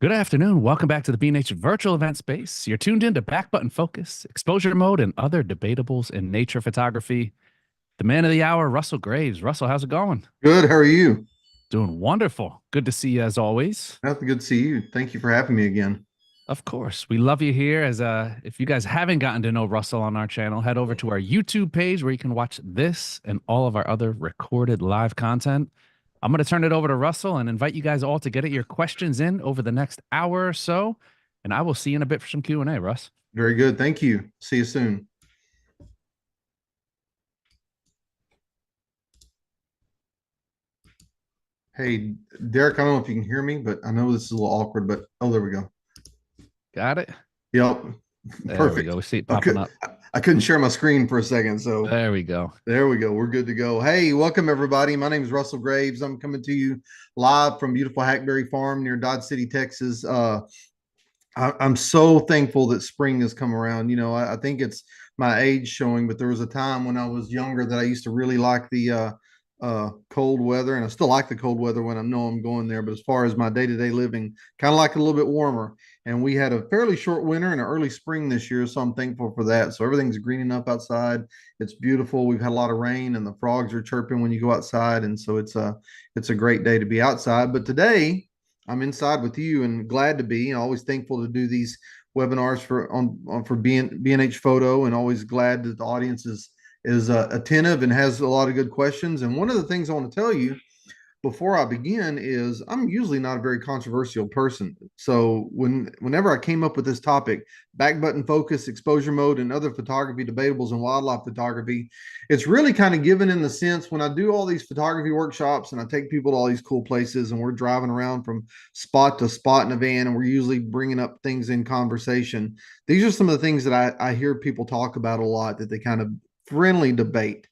Good afternoon. Welcome back to the B&H virtual event space. You're tuned in to back-button focus, exposure mode, and other debatables in nature photography. The man of the hour, Russell Graves. Russell, how's it going? Good. How are you? Doing wonderful. Good to see you as always. That's good to see you. Thank you for having me again. Of course, we love you here. As if you guys haven't gotten to know Russell on our channel, head over to our YouTube page where you can watch this and all of our other recorded live content. I'm going to turn it over to Russell and invite you guys all to get your questions in over the next hour or so, and I will see you in a bit for some Q&A, Russ. Very good. Thank you. See you soon. Hey, Derek, I don't know if you can hear me, but I know this is a little awkward, but oh, there we go. Got it? Yep. There we Perfect. go. We see it Okay. popping up. I couldn't share my screen for a second, so There we go. there we go. We're good to go. Hey, welcome everybody. My name is Russell Graves. I'm coming to you live from beautiful Hackberry Farm near Dodge City, Texas. I'm so thankful that spring has come around. I think it's my age showing, but there was a time when I was younger that I used to really like the cold weather, and I still like the cold weather when I know I'm going there. But as far as my day-to-day living, kind of like it a little bit warmer. And we had a fairly short winter and an early spring this year, so I'm thankful for that. So everything's greening up outside. It's beautiful. We've had a lot of rain, and the frogs are chirping when you go outside, and so it's a great day to be outside. But today, I'm inside with you and glad to be. Always thankful to do these webinars for B&H Photo, and always glad that the audience is attentive and has a lot of good questions. And one of the things I want to tell you before I begin is I'm usually not a very controversial person. So whenever I came up with this topic, back button focus, exposure mode, and other photography debatables and wildlife photography, it's really kind of given in the sense when I do all these photography workshops and I take people to all these cool places and we're driving around from spot to spot in a van and we're usually bringing up things in conversation. These are some of the things that I hear people talk about a lot that they kind of friendly debate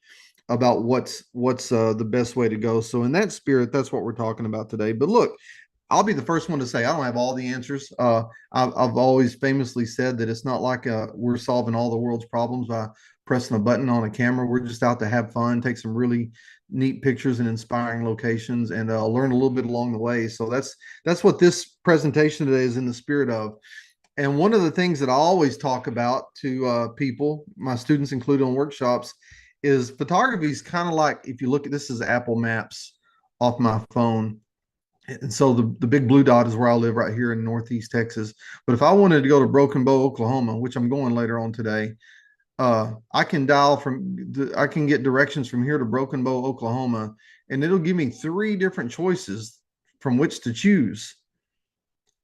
about what's the best way to go. So in that spirit, that's what we're talking about today. But look, I'll be the first one to say I don't have all the answers. I've always famously said that it's not like we're solving all the world's problems by pressing a button on a camera. We're just out to have fun, take some really neat pictures and inspiring locations, and learn a little bit along the way. So that's what this presentation today is in the spirit of. And one of the things that I always talk about to people, my students included on workshops, is photography is kind of like if you look at this as Apple Maps off my phone. And so the big blue dot is where I live right here in Northeast Texas. But if I wanted to go to Broken Bow, Oklahoma, which I'm going later on today, I can I can get directions from here to Broken Bow, Oklahoma, and it'll give me three different choices from which to choose.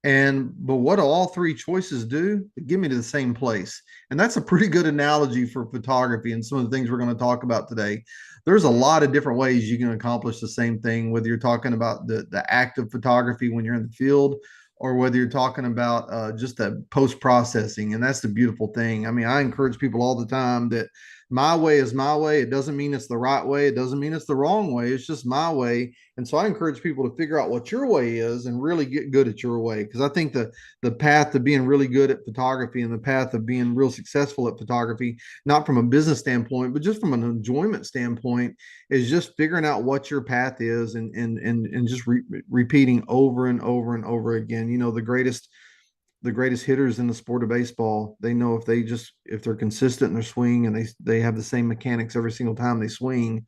But what do all three choices do? They get me to the same place. And that's a pretty good analogy for photography and some of the things we're going to talk about today. There's a lot of different ways you can accomplish the same thing, whether you're talking about the act of photography when you're in the field, or whether you're talking about just the post processing. And that's the beautiful thing. I mean, I encourage people all the time that my way is my way. It doesn't mean it's the right way. It doesn't mean it's the wrong way. It's just my way. And so I encourage people to figure out what your way is and really get good at your way. Because I think the path to being really good at photography and the path of being real successful at photography, not from a business standpoint, but just from an enjoyment standpoint, is just figuring out what your path is and just repeating over and over and over again. The greatest hitters in the sport of baseball, they know if they're consistent in their swing and they have the same mechanics every single time they swing,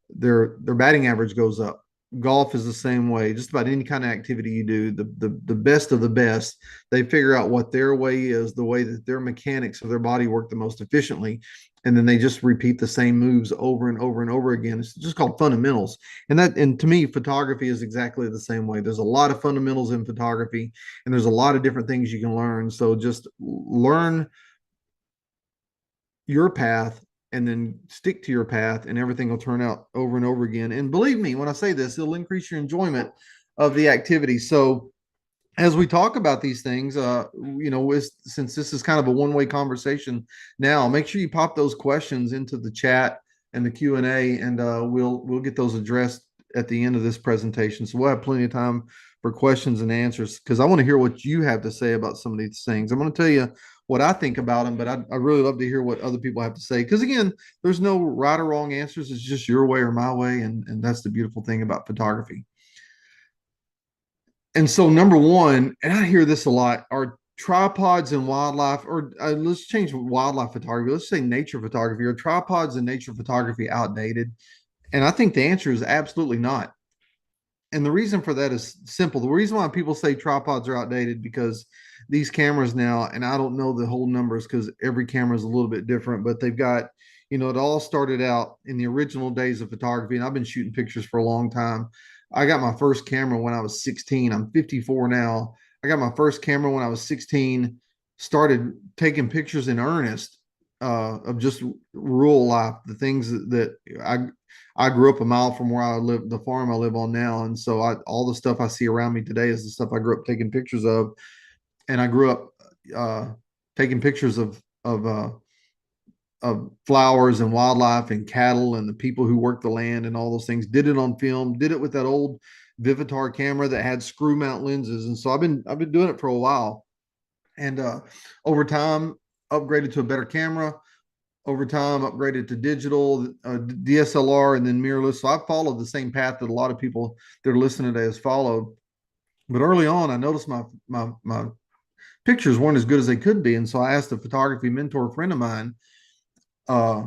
their batting average goes up. Golf is the same way. Just about any kind of activity you do, the best of the best, they figure out what their way is, the way that their mechanics of their body work the most efficiently, and then they just repeat the same moves over and over and over again. It's just called fundamentals. And to me, photography is exactly the same way. There's a lot of fundamentals in photography, and there's a lot of different things you can learn. So just learn your path and then stick to your path, and everything will turn out over and over again. And believe me when I say this, it'll increase your enjoyment of the activity. So as we talk about these things, since this is kind of a one-way conversation now, make sure you pop those questions into the chat and the Q&A, and we'll get those addressed at the end of this presentation. So we'll have plenty of time for questions and answers, because I want to hear what you have to say about some of these things. I'm going to tell you what I think about them, but I really love to hear what other people have to say. Because again, there's no right or wrong answers. It's just your way or my way, and that's the beautiful thing about photography. And so number one, and I hear this a lot, are tripods and wildlife, or let's change wildlife photography. Let's say nature photography. Are tripods and nature photography outdated? And I think the answer is absolutely not. And the reason for that is simple. The reason why people say tripods are outdated because these cameras now, and I don't know the whole numbers because every camera is a little bit different, but they've got, it all started out in the original days of photography, and I've been shooting pictures for a long time. I got my first camera when I was 16. I'm 54 now. I got my first camera when I was 16, started taking pictures in earnest of just rural life, the things that I grew up a mile from where I live, the farm I live on now. And so all the stuff I see around me today is the stuff I grew up taking pictures of. And I grew up uh, taking pictures of flowers and wildlife and cattle and the people who work the land and all those things. Did it on film, did it with that old Vivitar camera that had screw mount lenses. And so I've been doing it for a while. And over time, upgraded to a better camera, over time upgraded to digital, DSLR, and then mirrorless. So I followed the same path that a lot of people that are listening today has followed. But early on, I noticed my pictures weren't as good as they could be, and so I asked a photography mentor friend of mine, uh,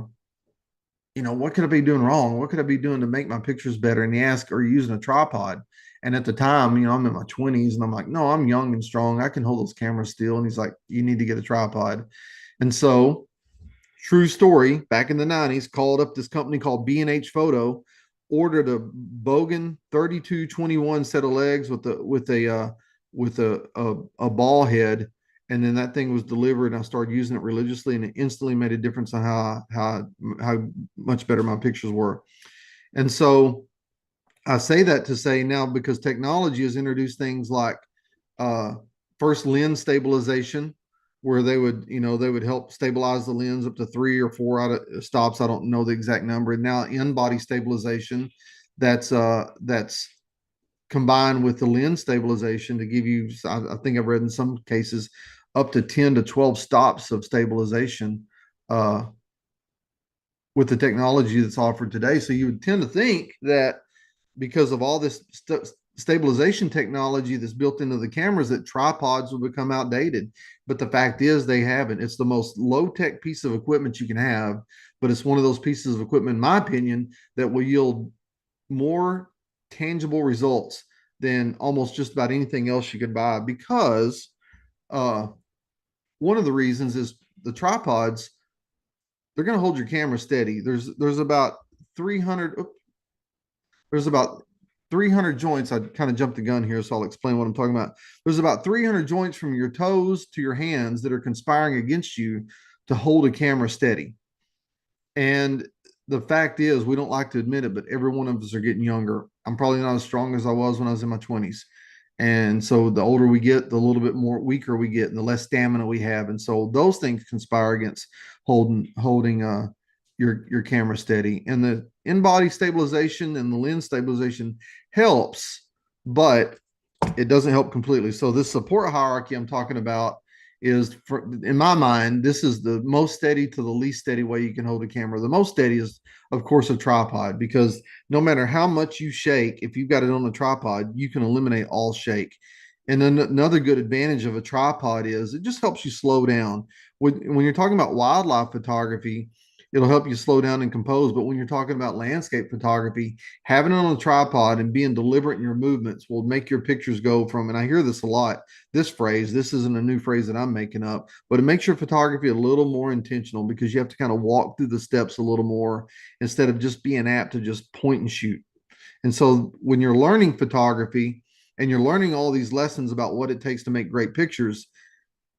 what could I be doing wrong? What could I be doing to make my pictures better? And he asked, "Are you using a tripod?" And at the time, I'm in my 20s, and I'm like, "No, I'm young and strong. I can hold those cameras still." And he's like, "You need to get a tripod." And so true story, back in the 90s, called up this company called B&H Photo, ordered a Bogan 3221 set of legs with a ball head, and then that thing was delivered, and I started using it religiously, and it instantly made a difference on how much better my pictures were. And so I say that to say now, because technology has introduced things like uh, first lens stabilization, where they would help stabilize the lens up to 3 or 4 out of stops. I don't know the exact number. And now in body stabilization, that's combined with the lens stabilization to give you, I think I've read in some cases, up to 10 to 12 stops of stabilization uh, with the technology that's offered today. So you would tend to think that because of all this stabilization technology that's built into the cameras, that tripods will become outdated. But the fact is, they haven't. It's the most low tech piece of equipment you can have, but it's one of those pieces of equipment, in my opinion, that will yield more tangible results than almost just about anything else you could buy. Because uh, one of the reasons is the tripods, they're going to hold your camera steady. There's about 300 there's about 300 joints. I kind of jumped the gun here, so I'll explain what I'm talking about. There's about 300 joints from your toes to your hands that are conspiring against you to hold a camera steady. And the fact is, we don't like to admit it, but every one of us are getting younger. I'm probably not as strong as I was when I was in my 20s. And so the older we get, the little bit more weaker we get and the less stamina we have. And so those things conspire against holding your camera steady. And the in-body stabilization and the lens stabilization helps, but it doesn't help completely. So this support hierarchy I'm talking about is, in my mind, this is the most steady to the least steady way you can hold a camera. The most steady is, of course, a tripod, because no matter how much you shake, if you've got it on a tripod, you can eliminate all shake. And then another good advantage of a tripod is it just helps you slow down. When you're talking about wildlife photography, it'll help you slow down and compose. But when you're talking about landscape photography, having it on a tripod and being deliberate in your movements will make your pictures go from, and I hear this a lot, this phrase, this isn't a new phrase that I'm making up, but it makes your photography a little more intentional, because you have to kind of walk through the steps a little more instead of just being apt to just point and shoot. And so when you're learning photography and you're learning all these lessons about what it takes to make great pictures,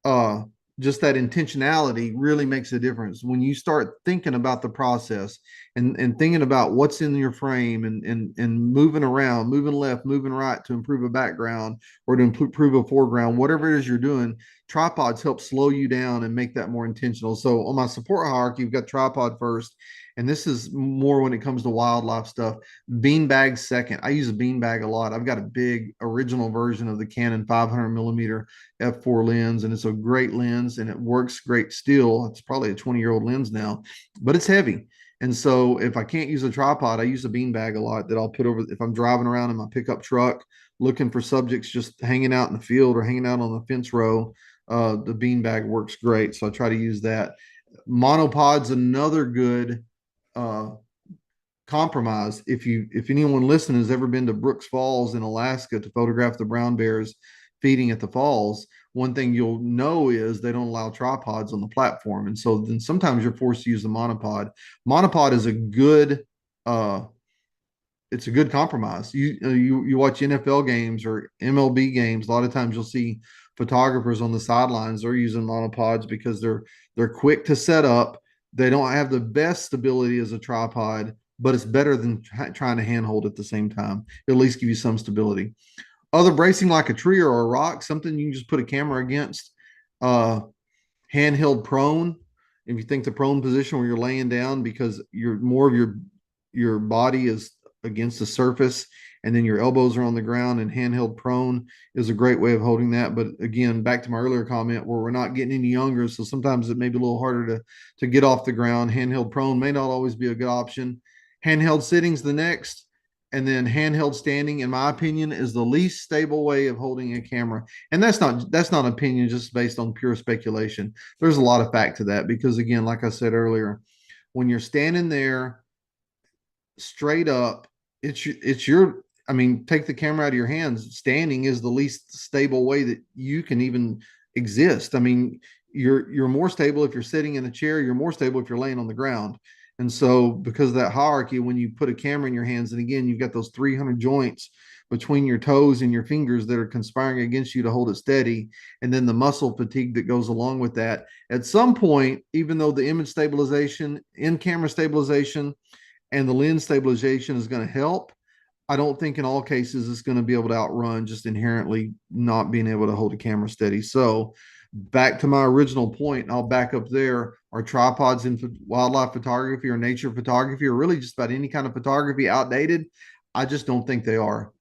uh, just that intentionality really makes a difference when you start thinking about the process and thinking about what's in your frame and moving around, moving left, moving right to improve a background or to improve a foreground, whatever it is you're doing. Tripods help slow you down and make that more intentional. So on my support hierarchy, you've got tripod first, and this is more when it comes to wildlife stuff. Beanbag second. I use a beanbag a lot. I've got a big original version of the Canon 500 millimeter f4 lens, and it's a great lens and it works great still. It's probably a 20-year-old lens now, but it's heavy. And so if I can't use a tripod, I use a beanbag a lot that I'll put over if I'm driving around in my pickup truck looking for subjects just hanging out in the field or hanging out on the fence row. The beanbag works great. So I try to use that. Monopod's another good uh, compromise. If anyone listening has ever been to Brooks Falls in Alaska to photograph the brown bears feeding at the falls, one thing you'll know is they don't allow tripods on the platform, and so then sometimes you're forced to use the monopod. Monopod is a good it's a good compromise. You watch NFL games or MLB games. A lot of times you'll see photographers on the sidelines. They're using monopods because they're quick to set up. They don't have the best stability as a tripod, but it's better than trying to handhold at the same time. It'll at least give you some stability. Other bracing like a tree or a rock, something you can just put a camera against. Uh, Handheld prone. If you think the prone position where you're laying down because you're more of your body is against the surface and then your elbows are on the ground, and handheld prone is a great way of holding that. But again, back to my earlier comment where we're not getting any younger, so sometimes it may be a little harder to get off the ground. Handheld prone may not always be a good option. Handheld sitting's the next. And then handheld standing, in my opinion, is the least stable way of holding a camera. And that's not opinion, just based on pure speculation. There's a lot of fact to that because, again, like I said earlier, when you're standing there straight up, it's your. I mean, take the camera out of your hands. Standing is the least stable way that you can even exist. I mean, you're more stable if you're sitting in a chair. You're more stable if you're laying on the ground. And so, because of that hierarchy, when you put a camera in your hands, and again, you've got those 300 joints between your toes and your fingers that are conspiring against you to hold it steady, and then the muscle fatigue that goes along with that. At some point, even though the image stabilization, in camera stabilization, and the lens stabilization is going to help, I don't think in all cases it's going to be able to outrun just inherently not being able to hold a camera steady. So back to my original point, I'll back up there. Are tripods in wildlife photography or nature photography or really just about any kind of photography outdated? I just don't think they are.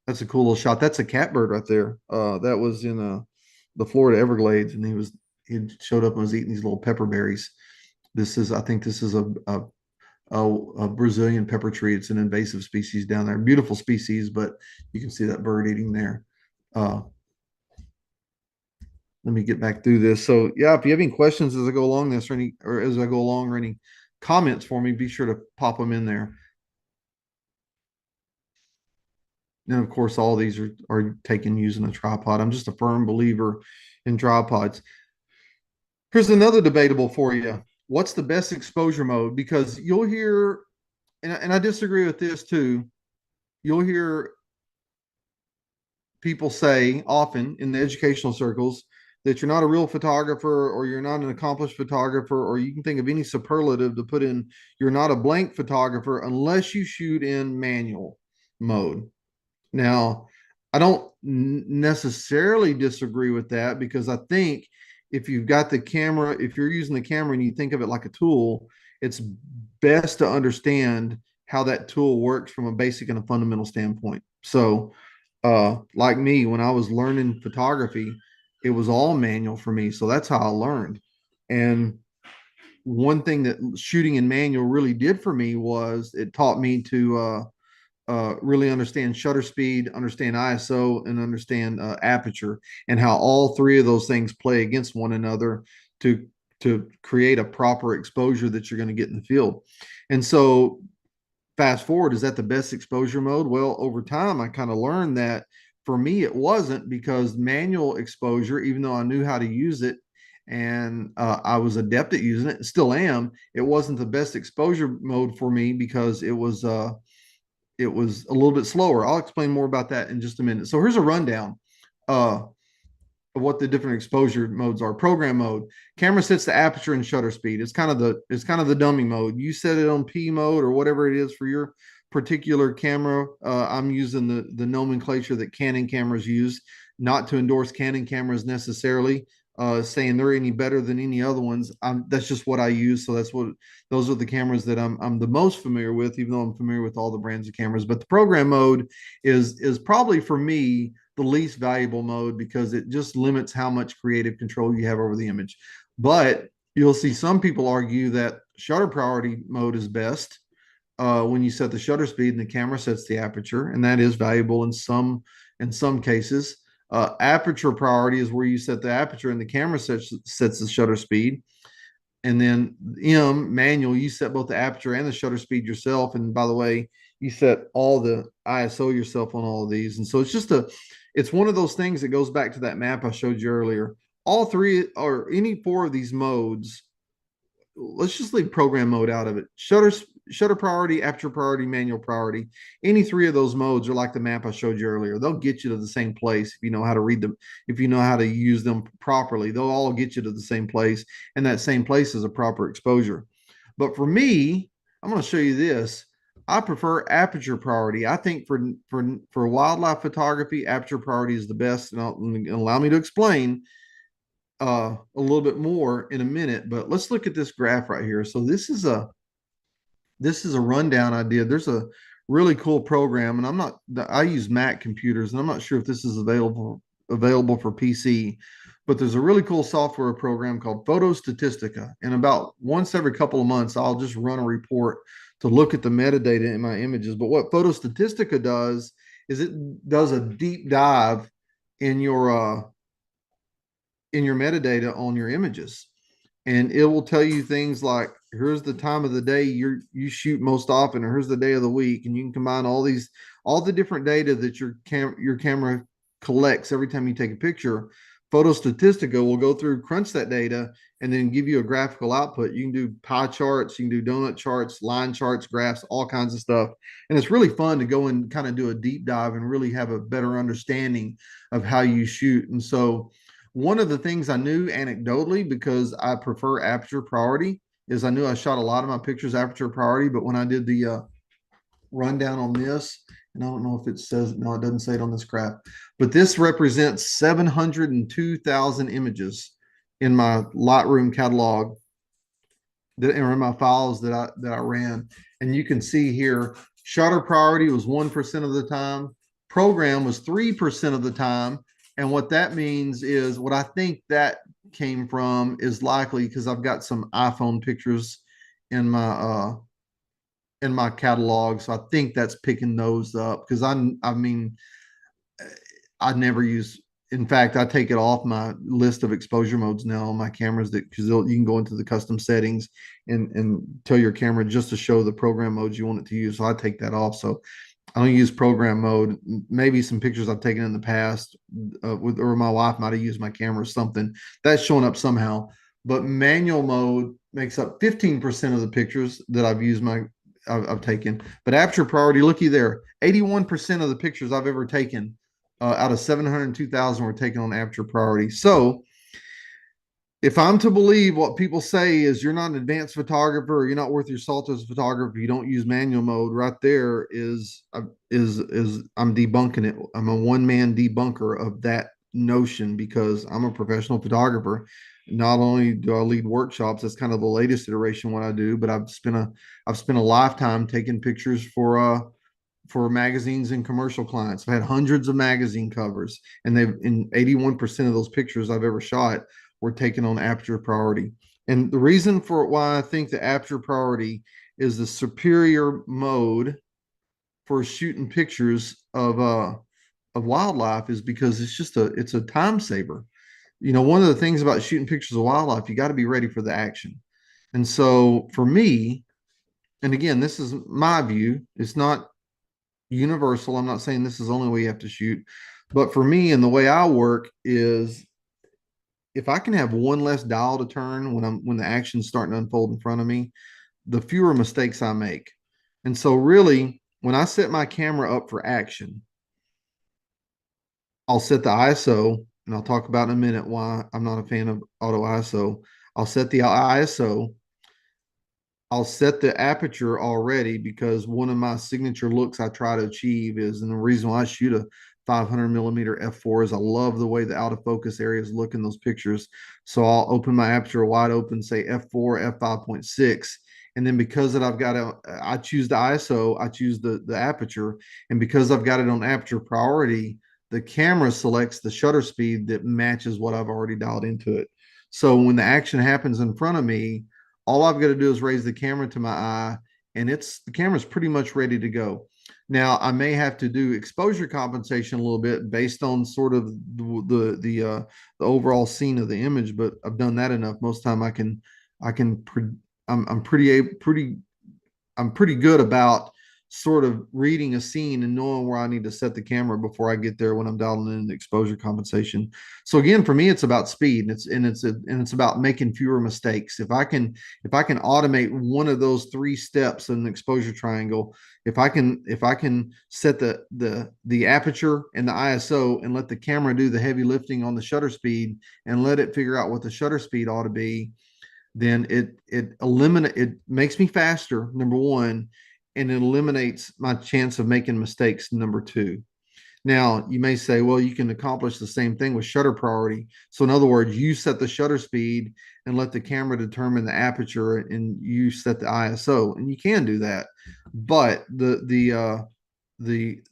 That's a cool little shot. That's a catbird right there. That was in the Florida Everglades, and he showed up and was eating these little pepper berries. I think this is a Brazilian pepper tree. It's an invasive species down there. Beautiful species, but you can see that bird eating there. Let me get back through this. So yeah, if you have any questions as I go along this or as I go along or any comments for me, be sure to pop them in there. And of course, all these are taken using a tripod. I'm just a firm believer in tripods. Here's another debatable for you. What's the best exposure mode? Because you'll hear, and I disagree with this too, you'll hear people say often in the educational circles that you're not a real photographer or you're not an accomplished photographer, or you can think of any superlative to put in, you're not a blank photographer unless you shoot in manual mode. Now, I don't necessarily disagree with that because I think if you've got the camera, if you're using the camera and you think of it like a tool, it's best to understand how that tool works from a basic and a fundamental standpoint. So, like me, when I was learning photography, it was all manual for me. So that's how I learned. And one thing that shooting in manual really did for me was it taught me to really understand shutter speed, understand ISO, and understand aperture, and how all three of those things play against one another to create a proper exposure that you're going to get in the field. And so, fast forward, is that the best exposure mode? Well, over time, I kind of learned that for me, it wasn't, because manual exposure, even though I knew how to use it and I was adept at using it, still am, it wasn't the best exposure mode for me because it was a little bit slower. I'll explain more about that in just a minute. So here's a rundown of what the different exposure modes are. Program mode: camera sets the aperture and shutter speed. It's kind of the dummy mode. You set it on P mode or whatever it is for your particular camera. I'm using the nomenclature that Canon cameras use, not to endorse Canon cameras necessarily, saying they're any better than any other ones. That's just what I use. So those are the cameras that I'm the most familiar with, even though I'm familiar with all the brands of cameras. But the program mode is probably for me the least valuable mode because it just limits how much creative control you have over the image. But You'll see some people argue that shutter priority mode is best when you set the shutter speed and the camera sets the aperture, and that is valuable in some cases. Aperture priority is where you set the aperture and the camera sets the shutter speed. And then M manual, you set both the aperture and the shutter speed yourself. And by the way, you set all the ISO yourself on all of these. And so it's one of those things that goes back to that map I showed you earlier. All three or any four of these modes, let's just leave program mode out of it. Shutter priority, aperture priority, manual priority. Any three of those modes are like the map I showed you earlier. They'll get you to the same place if you know how to read them, if you know how to use them properly. They'll all get you to the same place, and that same place is a proper exposure. But for me, I'm going to show you this. I prefer aperture priority. I think for wildlife photography, aperture priority is the best. And allow me to explain a little bit more in a minute, but let's look at this graph right here. So this is a rundown idea. There's a really cool program, and I use Mac computers, and I'm not sure if this is available for PC, but there's a really cool software program called Photo Statistica. And about once every couple of months, I'll just run a report to look at the metadata in my images. But what Photo Statistica does is it does a deep dive in your metadata on your images, and it will tell you things like, here's the time of the day you shoot most often, or here's the day of the week, and you can combine all the different data that your camera collects every time you take a picture. Photo Statistica will go through, crunch that data, and then give you a graphical output. You can do pie charts, you can do donut charts, line charts, graphs, all kinds of stuff. And it's really fun to go and kind of do a deep dive and really have a better understanding of how you shoot. And so one of the things I knew anecdotally, because I prefer aperture priority, is I knew I shot a lot of my pictures aperture priority, but when I did the rundown on this, and I don't know if it says, no, it doesn't say it on this graph, but this represents 702,000 images in my Lightroom catalog that are in my files that I ran. And you can see here, shutter priority was 1% of the time, program was 3% of the time. And what that means is, what I think that came from is likely because I've got some iPhone pictures in my catalog, so I think that's picking those up, because I mean, I never use. In fact, I take it off my list of exposure modes now on my cameras, that because you can go into the custom settings and tell your camera just to show the program modes you want it to use. So I take that off. So I don't use program mode. Maybe some pictures I've taken in the past or my wife might have used my camera or something that's showing up somehow. But manual mode makes up 15% of the pictures that I've taken. But aperture priority, looky there, 81% of the pictures I've ever taken out of 702,000 were taken on aperture priority. So if I'm to believe what people say is you're not an advanced photographer, or you're not worth your salt as a photographer, you don't use manual mode, right there is I'm debunking it. I'm a one-man debunker of that notion, because I'm a professional photographer. Not only do I lead workshops, that's kind of the latest iteration what I do, but I've spent a lifetime taking pictures for magazines and commercial clients. I've had hundreds of magazine covers, and 81% of those pictures I've ever shot were taken on aperture priority. And the reason for why I think the aperture priority is the superior mode for shooting pictures of wildlife is because it's a time saver. You know, one of the things about shooting pictures of wildlife, you got to be ready for the action. And so for me, and again, this is my view, it's not universal. I'm not saying this is the only way you have to shoot, but for me, and the way I work is, if I can have one less dial to turn when the action's starting to unfold in front of me, the fewer mistakes I make. And so really, when I set my camera up for action, I'll set the ISO, and I'll talk about in a minute why I'm not a fan of auto ISO. I'll set the ISO. I'll set the aperture already, because one of my signature looks I try to achieve is, and the reason why I shoot a 500 millimeter f4 is I love the way the out of focus areas look in those pictures. So I'll open my aperture wide open, say f4, f5.6. And then because that I choose the ISO, I choose the aperture. And because I've got it on aperture priority, the camera selects the shutter speed that matches what I've already dialed into it. So when the action happens in front of me, all I've got to do is raise the camera to my eye, and the camera's pretty much ready to go. Now I may have to do exposure compensation a little bit based on sort of the overall scene of the image, but I've done that enough. Most time I can I'm pretty good about sort of reading a scene and knowing where I need to set the camera before I get there when I'm dialing in the exposure compensation. So again, for me, it's about speed, and it's about making fewer mistakes. If I can automate one of those three steps in the exposure triangle, if I can set the aperture and the ISO and let the camera do the heavy lifting on the shutter speed and let it figure out what the shutter speed ought to be, then it makes me faster, number one, and it eliminates my chance of making mistakes, number two. Now you may say, well, you can accomplish the same thing with shutter priority. So in other words, you set the shutter speed and let the camera determine the aperture, and you set the ISO, and you can do that. But the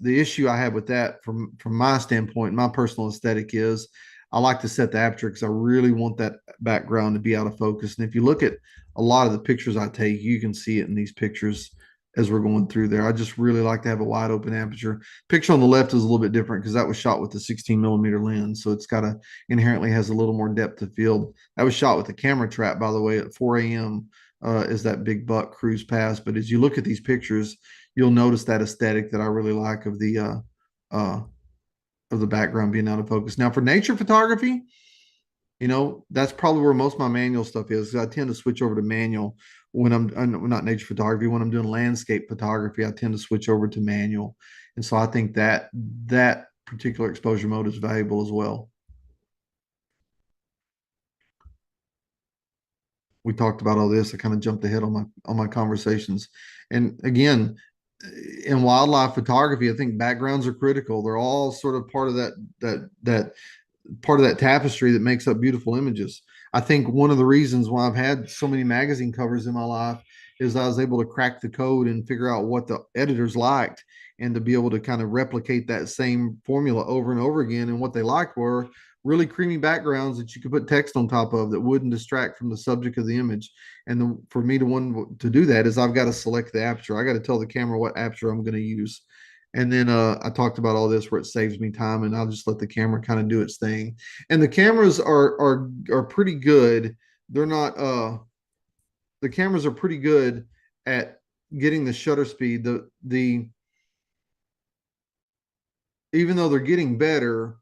issue I have with that from my standpoint, my personal aesthetic is I like to set the aperture because I really want that background to be out of focus. And if you look at a lot of the pictures I take, you can see it in these pictures as we're going through there. I just really like to have a wide open aperture. Picture on the left is a little bit different because that was shot with the 16 millimeter lens. So it's got a inherently has a little more depth of field. That was shot with a camera trap, by the way, at 4 a.m. As that big buck cruise past. But as you look at these pictures, you'll notice that aesthetic that I really like of the background being out of focus. Now for nature photography, that's probably where most of my manual stuff is. I tend to switch over to manual when I'm not nature photography. When I'm doing landscape photography, I tend to switch over to manual. And so I think that particular exposure mode is valuable as well. We talked about all this. I kind of jumped ahead on my conversations. And again, in wildlife photography, I think backgrounds are critical. They're all sort of part of that part of that tapestry that makes up beautiful images. I think one of the reasons why I've had so many magazine covers in my life is I was able to crack the code and figure out what the editors liked, and to be able to kind of replicate that same formula over and over again. And what they liked were really creamy backgrounds that you could put text on top of that wouldn't distract from the subject of the image. And for me to do that is I've got to select the aperture. I got to tell the camera what aperture I'm going to use. And then I talked about all this where it saves me time, and I'll just let the camera kind of do its thing. And the cameras are pretty good. They're not the cameras are pretty good at getting the shutter speed. The even though they're getting better,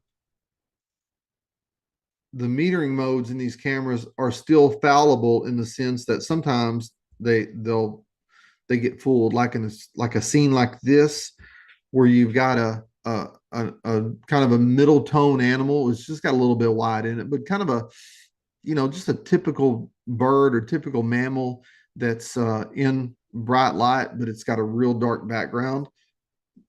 the metering modes in these cameras are still fallible in the sense that sometimes they get fooled, like like a scene like this where you've got a kind of a middle tone animal. It's just got a little bit of white in it, but kind of just a typical bird or typical mammal that's in bright light, but it's got a real dark background.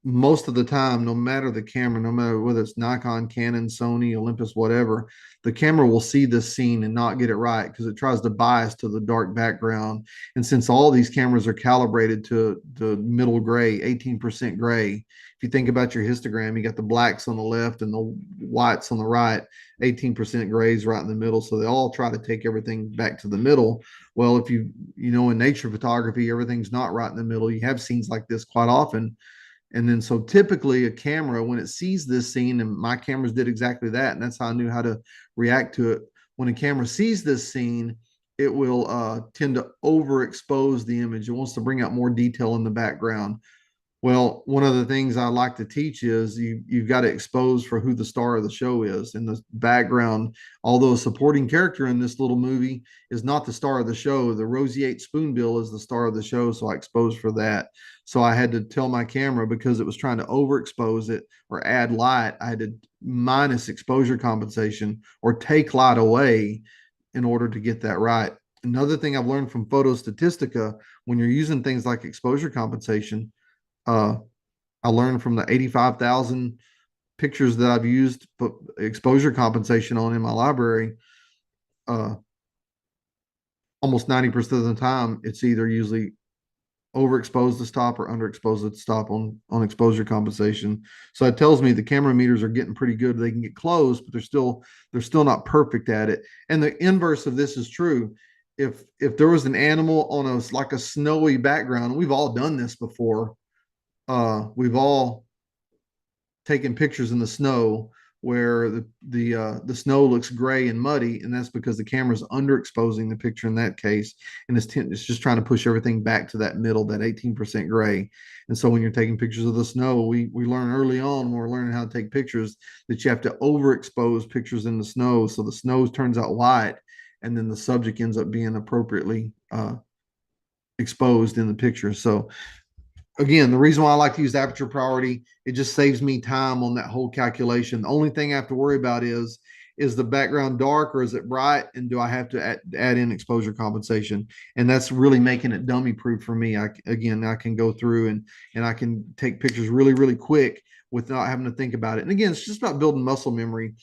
Most of the time, no matter the camera, no matter whether it's Nikon, Canon, Sony, Olympus, whatever, the camera will see this scene and not get it right because it tries to bias to the dark background. And since all these cameras are calibrated to the middle gray, 18% gray, if you think about your histogram, you got the blacks on the left and the whites on the right, 18% grays right in the middle. So they all try to take everything back to the middle. Well, if in nature photography, everything's not right in the middle. You have scenes like this quite often. And then so typically a camera, when it sees this scene, and my cameras did exactly that, and that's how I knew how to react to it. When a camera sees this scene, it will tend to overexpose the image. It wants to bring out more detail in the background. Well, one of the things I like to teach is you've got to expose for who the star of the show is. In the background, although a supporting character in this little movie is not the star of the show, the roseate spoonbill is the star of the show. So I exposed for that. So I had to tell my camera, because it was trying to overexpose it or add light, I had to minus exposure compensation or take light away in order to get that right. Another thing I've learned from Photo Statistica, when you're using things like exposure compensation, uh, I learned from the 85,000 pictures that I've used exposure compensation on in my library. Almost 90% of the time, it's either usually overexpose the stop or underexpose the stop on exposure compensation. So it tells me the camera meters are getting pretty good. They can get close, but they're still not perfect at it. And the inverse of this is true. If there was an animal on like a snowy background, and we've all done this before. We've all taken pictures in the snow where the snow looks gray and muddy, and that's because the camera's underexposing the picture in that case, and it's just trying to push everything back to that middle, that 18% gray. And so when you're taking pictures of the snow, we learn early on when we're learning how to take pictures that you have to overexpose pictures in the snow, so the snow turns out white, and then the subject ends up being appropriately exposed in the picture. So again, the reason why I like to use aperture priority, it just saves me time on that whole calculation. The only thing I have to worry about is the background dark or is it bright? And do I have to add in exposure compensation? And that's really making it dummy proof for me. I can go through and I can take pictures really, really quick without having to think about it. And again, it's just about building muscle memory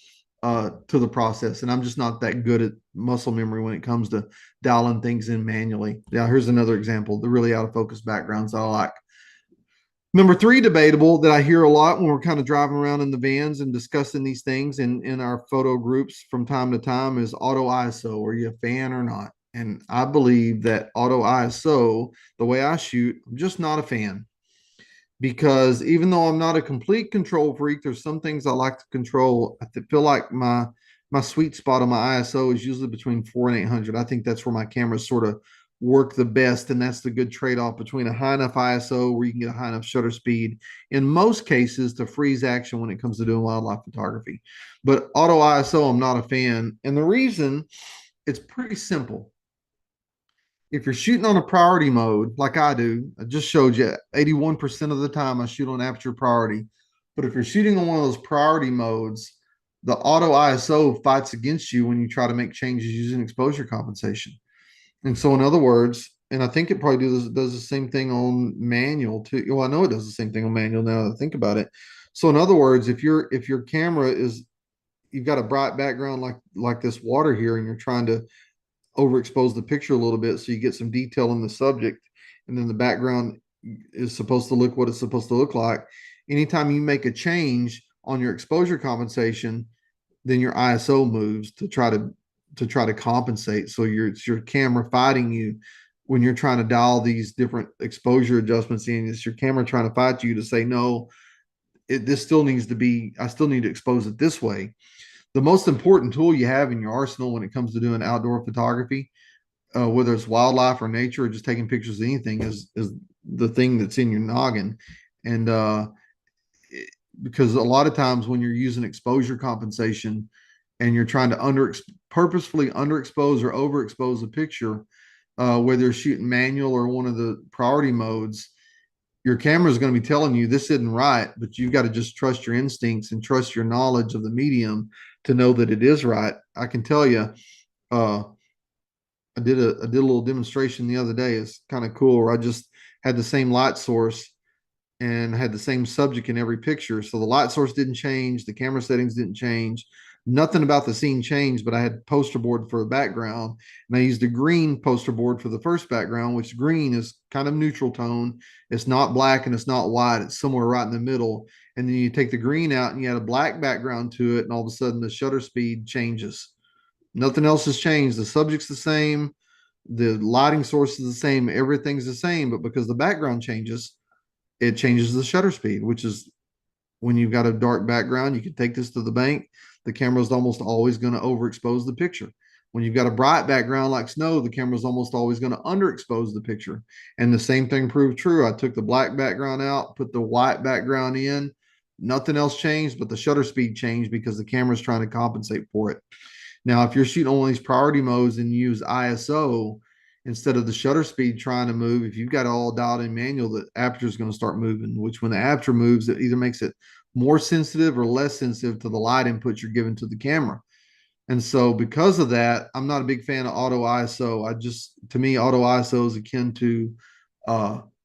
to the process. And I'm just not that good at muscle memory when it comes to dialing things in manually. Now, here's another example, the really out of focus backgrounds I like. Number three debatable that I hear a lot when we're kind of driving around in the vans and discussing these things in our photo groups from time to time is auto ISO. Are you a fan or not? And I believe that auto ISO, the way I shoot, I'm just not a fan because even though I'm not a complete control freak, there's some things I like to control. I feel like my sweet spot on my ISO is usually between 400 and 800. I think that's where my cameras sort of work the best, and that's the good trade-off between a high enough ISO where you can get a high enough shutter speed in most cases to freeze action when it comes to doing wildlife photography. But auto ISO, I'm not a fan, and the reason, it's pretty simple. If you're shooting on a priority mode like I do, I just showed you 81% of the time I shoot on aperture priority. But if you're shooting on one of those priority modes, the auto ISO fights against you when you try to make changes using exposure compensation. And so, in other words, and I think it probably does the same thing on manual too. Well, I know it does the same thing on manual now that I think about it. So, in other words, if your camera is, you've got a bright background like this water here, and you're trying to overexpose the picture a little bit so you get some detail in the subject, and then the background is supposed to look what it's supposed to look like. Anytime you make a change on your exposure compensation, then your ISO moves to try to compensate. So it's your camera fighting you when you're trying to dial these different exposure adjustments in. It's your camera trying to fight you to say, no, this still needs to be, I still need to expose it this way. The most important tool you have in your arsenal when it comes to doing outdoor photography, whether it's wildlife or nature or just taking pictures of anything, is the thing that's in your noggin. And because a lot of times when you're using exposure compensation and you're trying to purposefully underexpose or overexpose a picture, whether you're shooting manual or one of the priority modes, your camera is going to be telling you this isn't right, but you've got to just trust your instincts and trust your knowledge of the medium to know that it is right. I can tell you, I did a little demonstration the other day. It's kind of cool where I just had the same light source and had the same subject in every picture. So the light source didn't change, the camera settings didn't change, nothing about the scene changed, but I had poster board for a background, and I used a green poster board for the first background, which green is kind of neutral tone. It's not black and it's not white. It's somewhere right in the middle. And then you take the green out and you add a black background to it, and all of a sudden the shutter speed changes. Nothing else has changed. The subject's the same. The lighting source is the same. Everything's the same, but because the background changes, it changes the shutter speed, which is when you've got a dark background, you can take this to the bank. The camera is almost always going to overexpose the picture. When you've got a bright background like snow, the camera is almost always going to underexpose the picture. And the same thing proved true. I took the black background out, put the white background in. Nothing else changed, but the shutter speed changed because the camera is trying to compensate for it. Now, if you're shooting on one of these priority modes and you use ISO instead of the shutter speed trying to move, if you've got it all dialed in manual, the aperture is going to start moving, which when the aperture moves, it either makes it more sensitive or less sensitive to the light input you're giving to the camera. And so because of that, I'm not a big fan of auto ISO. To me, auto ISO is akin to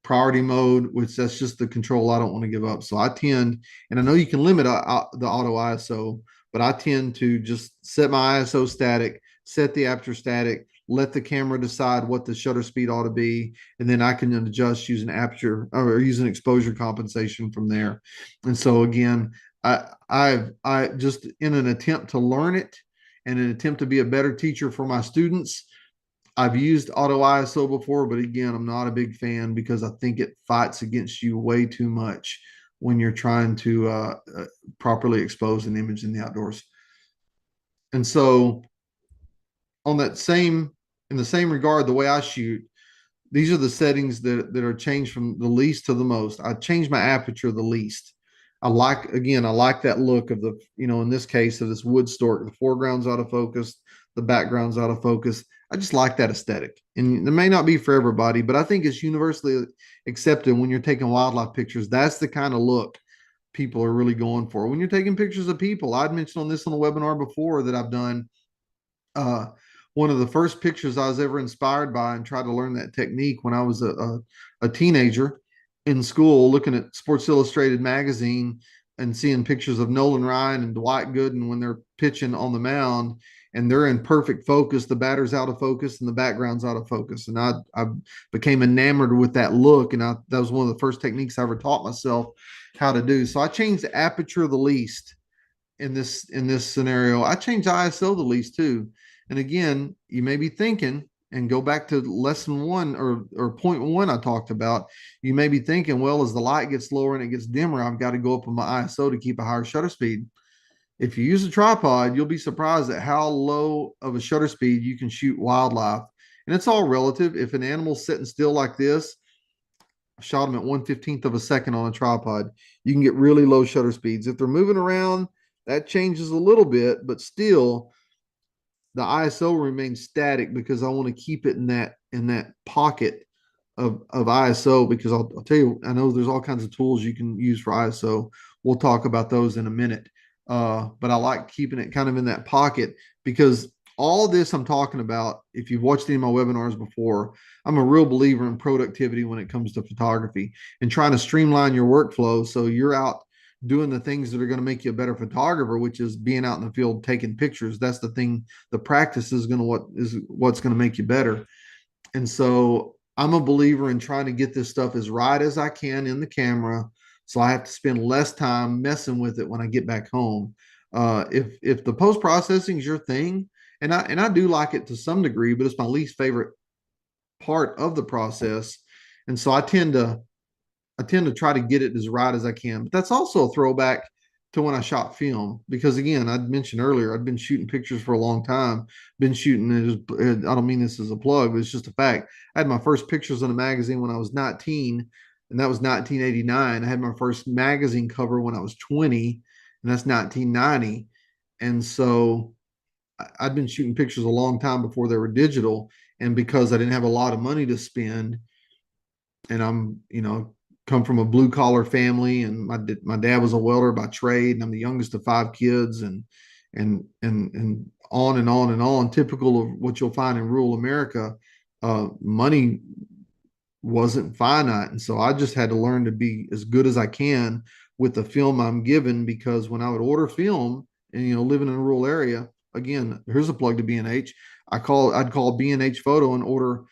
priority mode, which that's just the control I don't want to give up. So I tend, and I know you can limit the auto ISO, but I tend to just set my ISO static, set the aperture static, let the camera decide what the shutter speed ought to be, and then I can adjust using aperture or using exposure compensation from there. And so again, I just in an attempt to learn it and an attempt to be a better teacher for my students, I've used auto ISO before, but again, I'm not a big fan because I think it fights against you way too much when you're trying to properly expose an image in the outdoors. And so on that same, in the same regard, the way I shoot, these are the settings that are changed from the least to the most. I changed my aperture the least. I like that look of the, in this case of this wood stork, the foreground's out of focus, the background's out of focus. I just like that aesthetic. And it may not be for everybody, but I think it's universally accepted when you're taking wildlife pictures. That's the kind of look people are really going for. When you're taking pictures of people, I'd mentioned on this on a webinar before that I've done uh, one of the first pictures I was ever inspired by and tried to learn that technique when I was a teenager in school, looking at Sports Illustrated magazine and seeing pictures of Nolan Ryan and Dwight Gooden when they're pitching on the mound and they're in perfect focus. The batter's out of focus and the background's out of focus. And I became enamored with that look. And that was one of the first techniques I ever taught myself how to do. So I changed the aperture the least in this scenario. I changed ISO the least too. And again, you may be thinking, and go back to lesson one or point one I talked about, you may be thinking, well, as the light gets lower and it gets dimmer, I've got to go up on my ISO to keep a higher shutter speed. If you use a tripod, you'll be surprised at how low of a shutter speed you can shoot wildlife. And it's all relative. If an animal's sitting still like this, I shot them at 1/15th of a second on a tripod, you can get really low shutter speeds. If they're moving around, that changes a little bit, but still the ISO remains static because I want to keep it in that pocket of ISO because I'll tell you, I know there's all kinds of tools you can use for ISO. We'll talk about those in a minute. But I like keeping it kind of in that pocket because all this I'm talking about, if you've watched any of my webinars before, I'm a real believer in productivity when it comes to photography and trying to streamline your workflow so you're out doing the things that are going to make you a better photographer, which is being out in the field taking pictures. That's the thing. The practice is what's going to make you better. And so I'm a believer in trying to get this stuff as right as I can in the camera, so I have to spend less time messing with it when I get back home. If the post processing is your thing, and I do like it to some degree, but it's my least favorite part of the process, and so I tend to try to get it as right as I can. But that's also a throwback to when I shot film because again, I'd mentioned earlier, I'd been shooting pictures for a long time, been shooting it. I don't mean this as a plug, but it's just a fact. I had my first pictures in a magazine when I was 19, and that was 1989. I had my first magazine cover when I was 20, and that's 1990. And so I'd been shooting pictures a long time before they were digital. And because I didn't have a lot of money to spend, and I'm, come from a blue collar family, and my dad was a welder by trade, and I'm the youngest of five kids, and on and on and on. Typical of what you'll find in rural America, money wasn't finite, and so I just had to learn to be as good as I can with the film I'm given. Because when I would order film, and living in a rural area, again, here's a plug to B&H. I'd call B&H Photo and order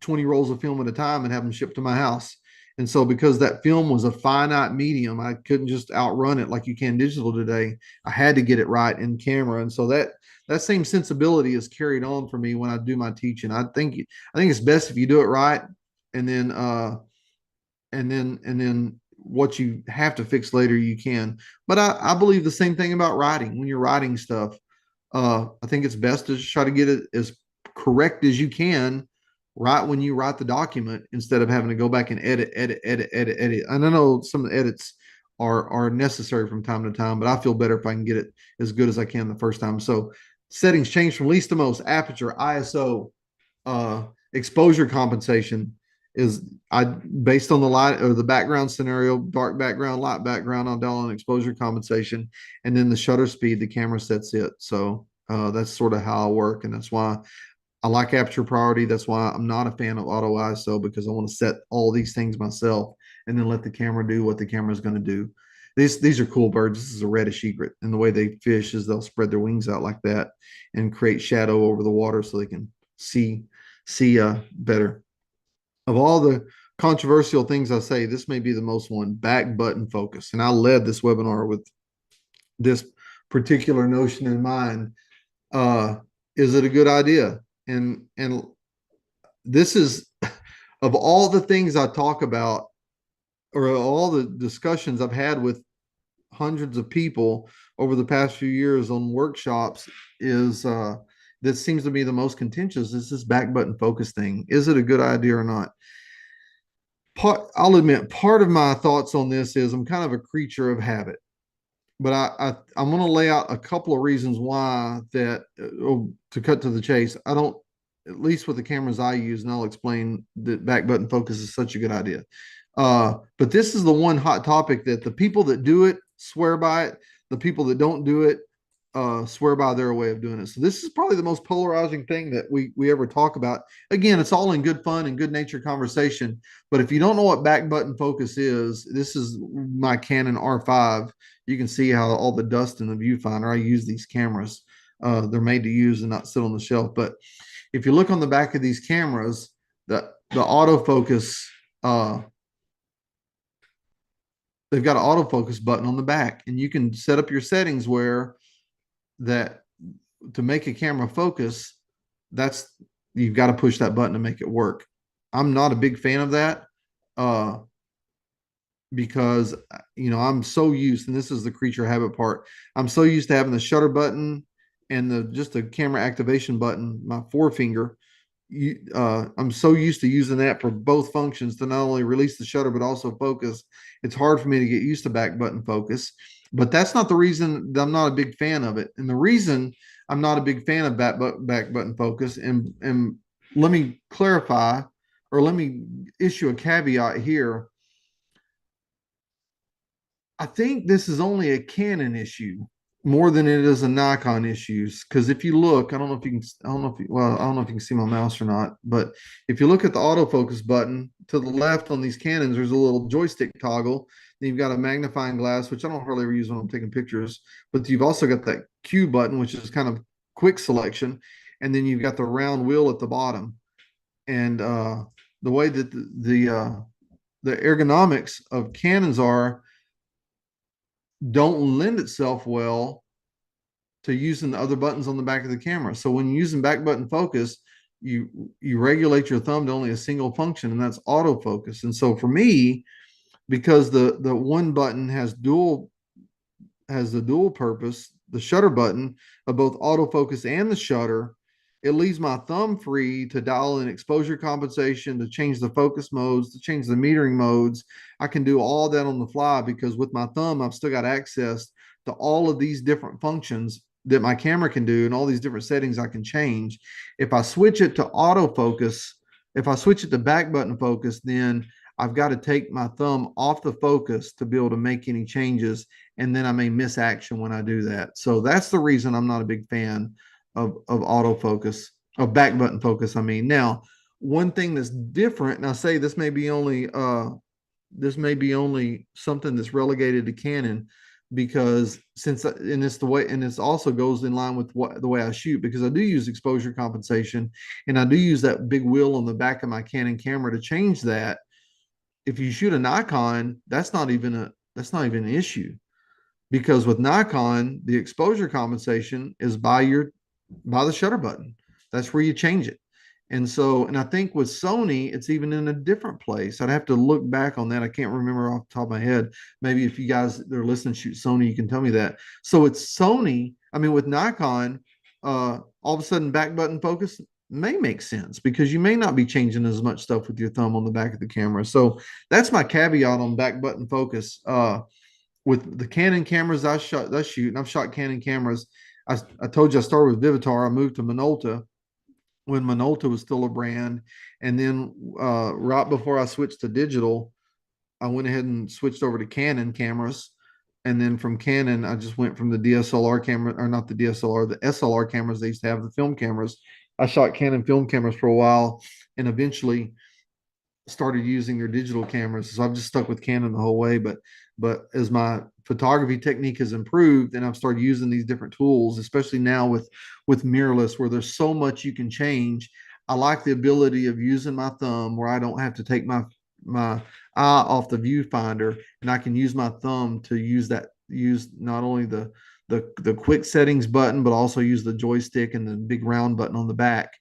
20 rolls of film at a time and have them shipped to my house. And so because that film was a finite medium, I couldn't just outrun it like you can digital today. I had to get it right in camera. And so that same sensibility is carried on for me when I do my teaching. I think it's best if you do it right, and then what you have to fix later you can. But I believe the same thing about writing. When you're writing stuff, I think it's best to try to get it as correct as you can right when you write the document, instead of having to go back and edit. And I know some of the edits are necessary from time to time, but I feel better if I can get it as good as I can the first time. So settings change from least to most: aperture, ISO, exposure compensation is based on the light or the background scenario, dark background, light background, I'll dial on exposure compensation, and then the shutter speed, the camera sets it. So that's sort of how I work, and that's why I like aperture priority. That's why I'm not a fan of auto ISO, because I want to set all these things myself and then let the camera do what the camera is going to do. These are cool birds. This is a reddish egret, and the way they fish is they'll spread their wings out like that and create shadow over the water so they can see better. Of all the controversial things I say, this may be the most one, back button focus. And I led this webinar with this particular notion in mind. Is it a good idea? And this is of all the things I talk about, or all the discussions I've had with hundreds of people over the past few years on workshops, is that seems to be the most contentious is this back button focus thing. Is it a good idea or not? I'll admit, part of my thoughts on this is I'm kind of a creature of habit, but I'm going to lay out a couple of reasons why that, to cut to the chase, I don't, at least with the cameras I use, and I'll explain that back button focus is such a good idea. But this is the one hot topic that the people that do it swear by it. The people that don't do it swear by their way of doing it. So this is probably the most polarizing thing that we ever talk about. Again, it's all in good fun and good natured conversation. But if you don't know what back button focus is, this is my Canon R5. You can see how all the dust in the viewfinder. I use these cameras. They're made to use and not sit on the shelf. But if you look on the back of these cameras, the autofocus, they've got an autofocus button on the back, and you can set up your settings where that to make a camera focus, that's, you've got to push that button to make it work. I'm not a big fan of that because I'm so used, and this is the creature habit part. I'm so used to having the shutter button and just the camera activation button, my forefinger. I'm so used to using that for both functions to not only release the shutter but also focus. It's hard for me to get used to back button focus, but that's not the reason that I'm not a big fan of it. And the reason I'm not a big fan of back button focus, and let me clarify, or let me issue a caveat here. I think this is only a Canon issue more than it is a Nikon issues. Because if you look, I don't know if you can see my mouse or not, but if you look at the autofocus button to the left on these Canons, there's a little joystick toggle. Then you've got a magnifying glass, which I don't really ever use when I'm taking pictures, but you've also got that Q button, which is kind of quick selection. And then you've got the round wheel at the bottom. And the way that the ergonomics of Canons don't lend itself well to using the other buttons on the back of the camera. So when you're using back button focus, you regulate your thumb to only a single function, and that's autofocus. And so for me, because the one button has the dual purpose, the shutter button of both autofocus and the shutter, it leaves my thumb free to dial in exposure compensation, to change the focus modes, to change the metering modes. I can do all that on the fly because with my thumb, I've still got access to all of these different functions that my camera can do and all these different settings I can change. If I switch it to autofocus, if I switch it to back button focus, then I've got to take my thumb off the focus to be able to make any changes. And then I may miss action when I do that. So that's the reason I'm not a big fan of autofocus, of back button focus. I mean, now one thing that's different, and I say this may be only something that's relegated to Canon, because and it's the way, and it's also goes in line with the way I shoot, because I do use exposure compensation, and I do use that big wheel on the back of my Canon camera to change that. If you shoot a Nikon, that's not even an issue, because with Nikon, the exposure compensation is by the shutter button. That's where you change it. And so, and I think with Sony, it's even in a different place. I'd have to look back on that. I can't remember off the top of my head. Maybe if you guys that are listening shoot Sony, you can tell me that. So it's Sony. I mean, with Nikon, all of a sudden back button focus may make sense because you may not be changing as much stuff with your thumb on the back of the camera. So that's my caveat on back button focus. With the Canon cameras I shoot, and I've shot Canon cameras. I told you I started with Vivitar. I moved to Minolta when Minolta was still a brand. And then right before I switched to digital, I went ahead and switched over to Canon cameras. And then from Canon, I just went from the DSLR camera, or not the DSLR, the SLR cameras. They used to have the film cameras. I shot Canon film cameras for a while, and eventually started using their digital cameras. So I've just stuck with Canon the whole way. But as my photography technique has improved and I've started using these different tools, especially now with mirrorless, where there's so much you can change. I like the ability of using my thumb where I don't have to take my eye off the viewfinder, and I can use my thumb to use not only the quick settings button, but also use the joystick and the big round button on the back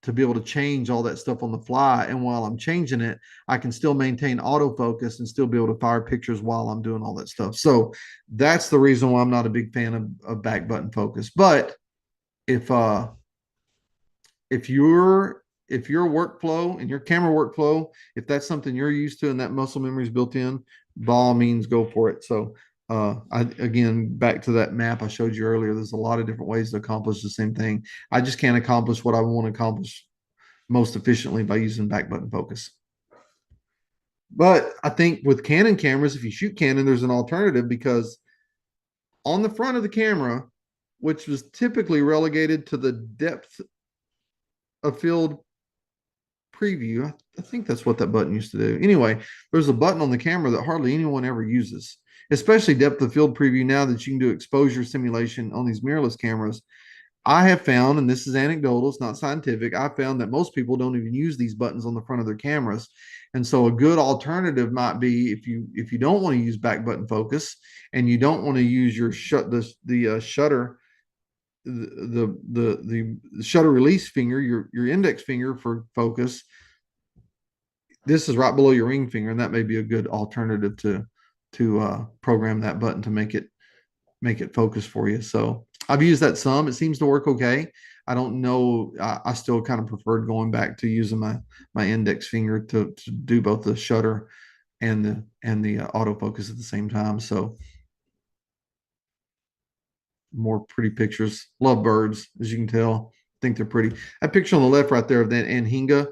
to be able to change all that stuff on the fly. And while I'm changing it, I can still maintain autofocus and still be able to fire pictures while I'm doing all that stuff. So that's the reason why I'm not a big fan of back button focus. But if uh if your workflow and your camera workflow, if that's something you're used to and that muscle memory is built in, by all means go for it. So I again, back to that map I showed you earlier, there's a lot of different ways to accomplish the same thing. I just can't accomplish what I want to accomplish most efficiently by using back button focus. But I think with Canon cameras, if you shoot Canon, there's an alternative, because on the front of the camera, which was typically relegated to the depth of field preview, I think that's what that button used to do. Anyway, there's a button on the camera that hardly anyone ever uses, especially depth of field preview. Now that you can do exposure simulation on these mirrorless cameras, I have found, and this is anecdotal, it's not scientific, I found that most people don't even use these buttons on the front of their cameras. And so a good alternative might be, if you don't want to use back button focus and you don't want to use your shutter, the shutter release finger, your index finger for focus, this is right below your ring finger, and that may be a good alternative to program that button to make it focus for you. So I've used that some. It seems to work okay. I don't know. I still kind of preferred going back to using my index finger to do both the shutter and the autofocus at the same time. So more pretty pictures. Love birds, as you can tell. Think they're pretty. That picture on the left right there of that anhinga,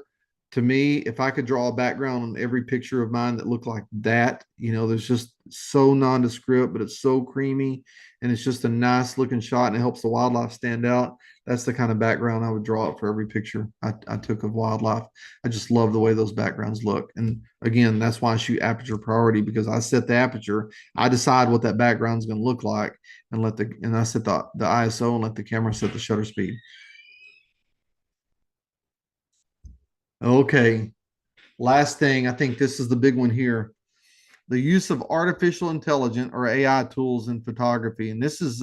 to me, if I could draw a background on every picture of mine that looked like that, there's just so nondescript, but it's so creamy and it's just a nice looking shot and it helps the wildlife stand out. That's the kind of background I would draw up for every picture I took of wildlife. I just love the way those backgrounds look. And again, that's why I shoot aperture priority, because I set the aperture, I decide what that background is going to look like, and I set the ISO and let the camera set the shutter speed. Okay. Last thing, I think this is the big one here. The use of artificial intelligence or AI tools in photography. And this is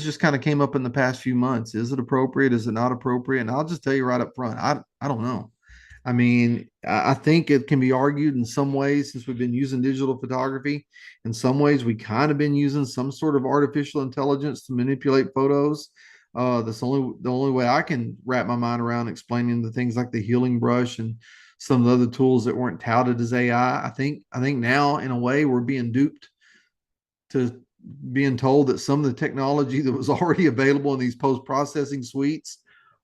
just kind of came up in the past few months. Is it appropriate? Is it not appropriate? And I'll just tell you right up front, I don't know. I mean, I think it can be argued in some ways, since we've been using digital photography, in some ways we kind of been using some sort of artificial intelligence to manipulate photos. That's the only way I can wrap my mind around explaining the things like the healing brush and some of the other tools that weren't touted as AI. I think now, in a way, we're being duped to being told that some of the technology that was already available in these post-processing suites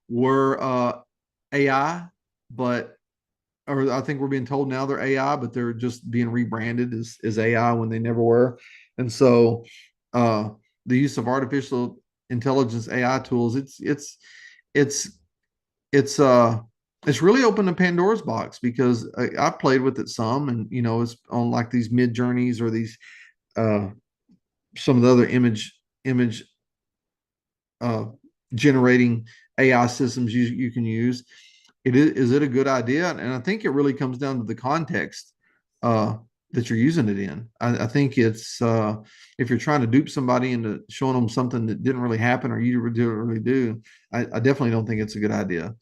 were AI, but or I think we're being told now they're AI, but they're just being rebranded as AI when they never were. And so uh, the use of artificial intelligence AI tools, it's it's uh it's really opened a Pandora's box, because I've played with it some, and it's on like these mid journeys or these uh some of the other image uh generating AI systems you can use. Is it a good idea? And I think it really comes down to the context that you're using it in. I think it's if you're trying to dupe somebody into showing them something that didn't really happen or you didn't really do, I definitely don't think it's a good idea.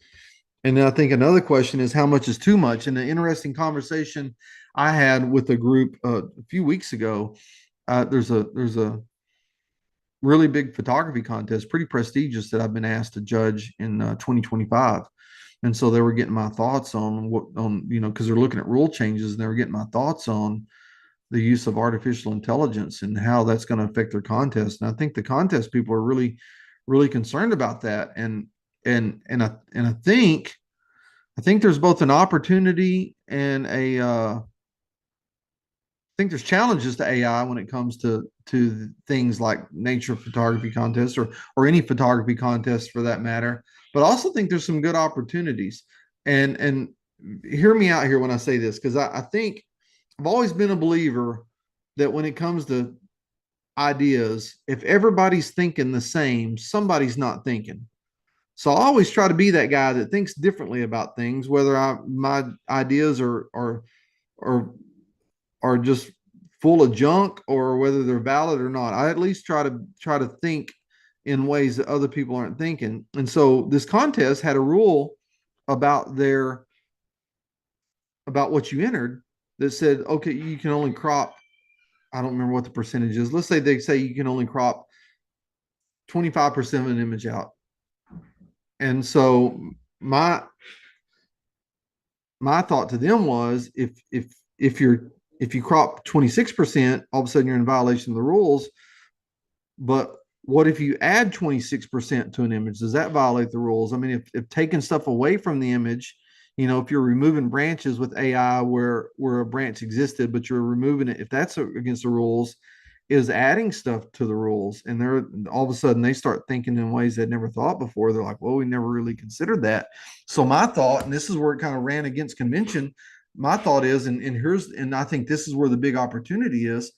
And then I think another question is, how much is too much? And an interesting conversation I had with a group a few weeks ago. There's a really big photography contest, pretty prestigious, that I've been asked to judge in 2025. And so they were getting my thoughts on because they're looking at rule changes, and they were getting my thoughts on the use of artificial intelligence and how that's going to affect their contest. And I think the contest people are really, really concerned about that. And I think there's both an opportunity and I think there's challenges to AI when it comes to things like nature photography contests, or any photography contest for that matter. But I also think there's some good opportunities. And hear me out here when I say this, because I think I've always been a believer that when it comes to ideas, if everybody's thinking the same, somebody's not thinking. So I always try to be that guy that thinks differently about things, whether my ideas are are just full of junk or whether they're valid or not. I at least try to think in ways that other people aren't thinking. And so this contest had a rule about their about what you entered that said, okay, you can only crop. I don't remember what the percentage is. Let's say they say you can only crop 25% of an image out. And so my my thought to them was if you crop 26%, all of a sudden you're in violation of the rules. But what if you add 26% to an image? Does that violate the rules? I mean, if taking stuff away from the image, if you're removing branches with AI where a branch existed, but you're removing it, if that's against the rules, is adding stuff to the rules. And they're all of a sudden they start thinking in ways they'd never thought before. They're like, well, we never really considered that. So my thought, and this is where it kind of ran against convention, my thought is, and I think this is where the big opportunity is.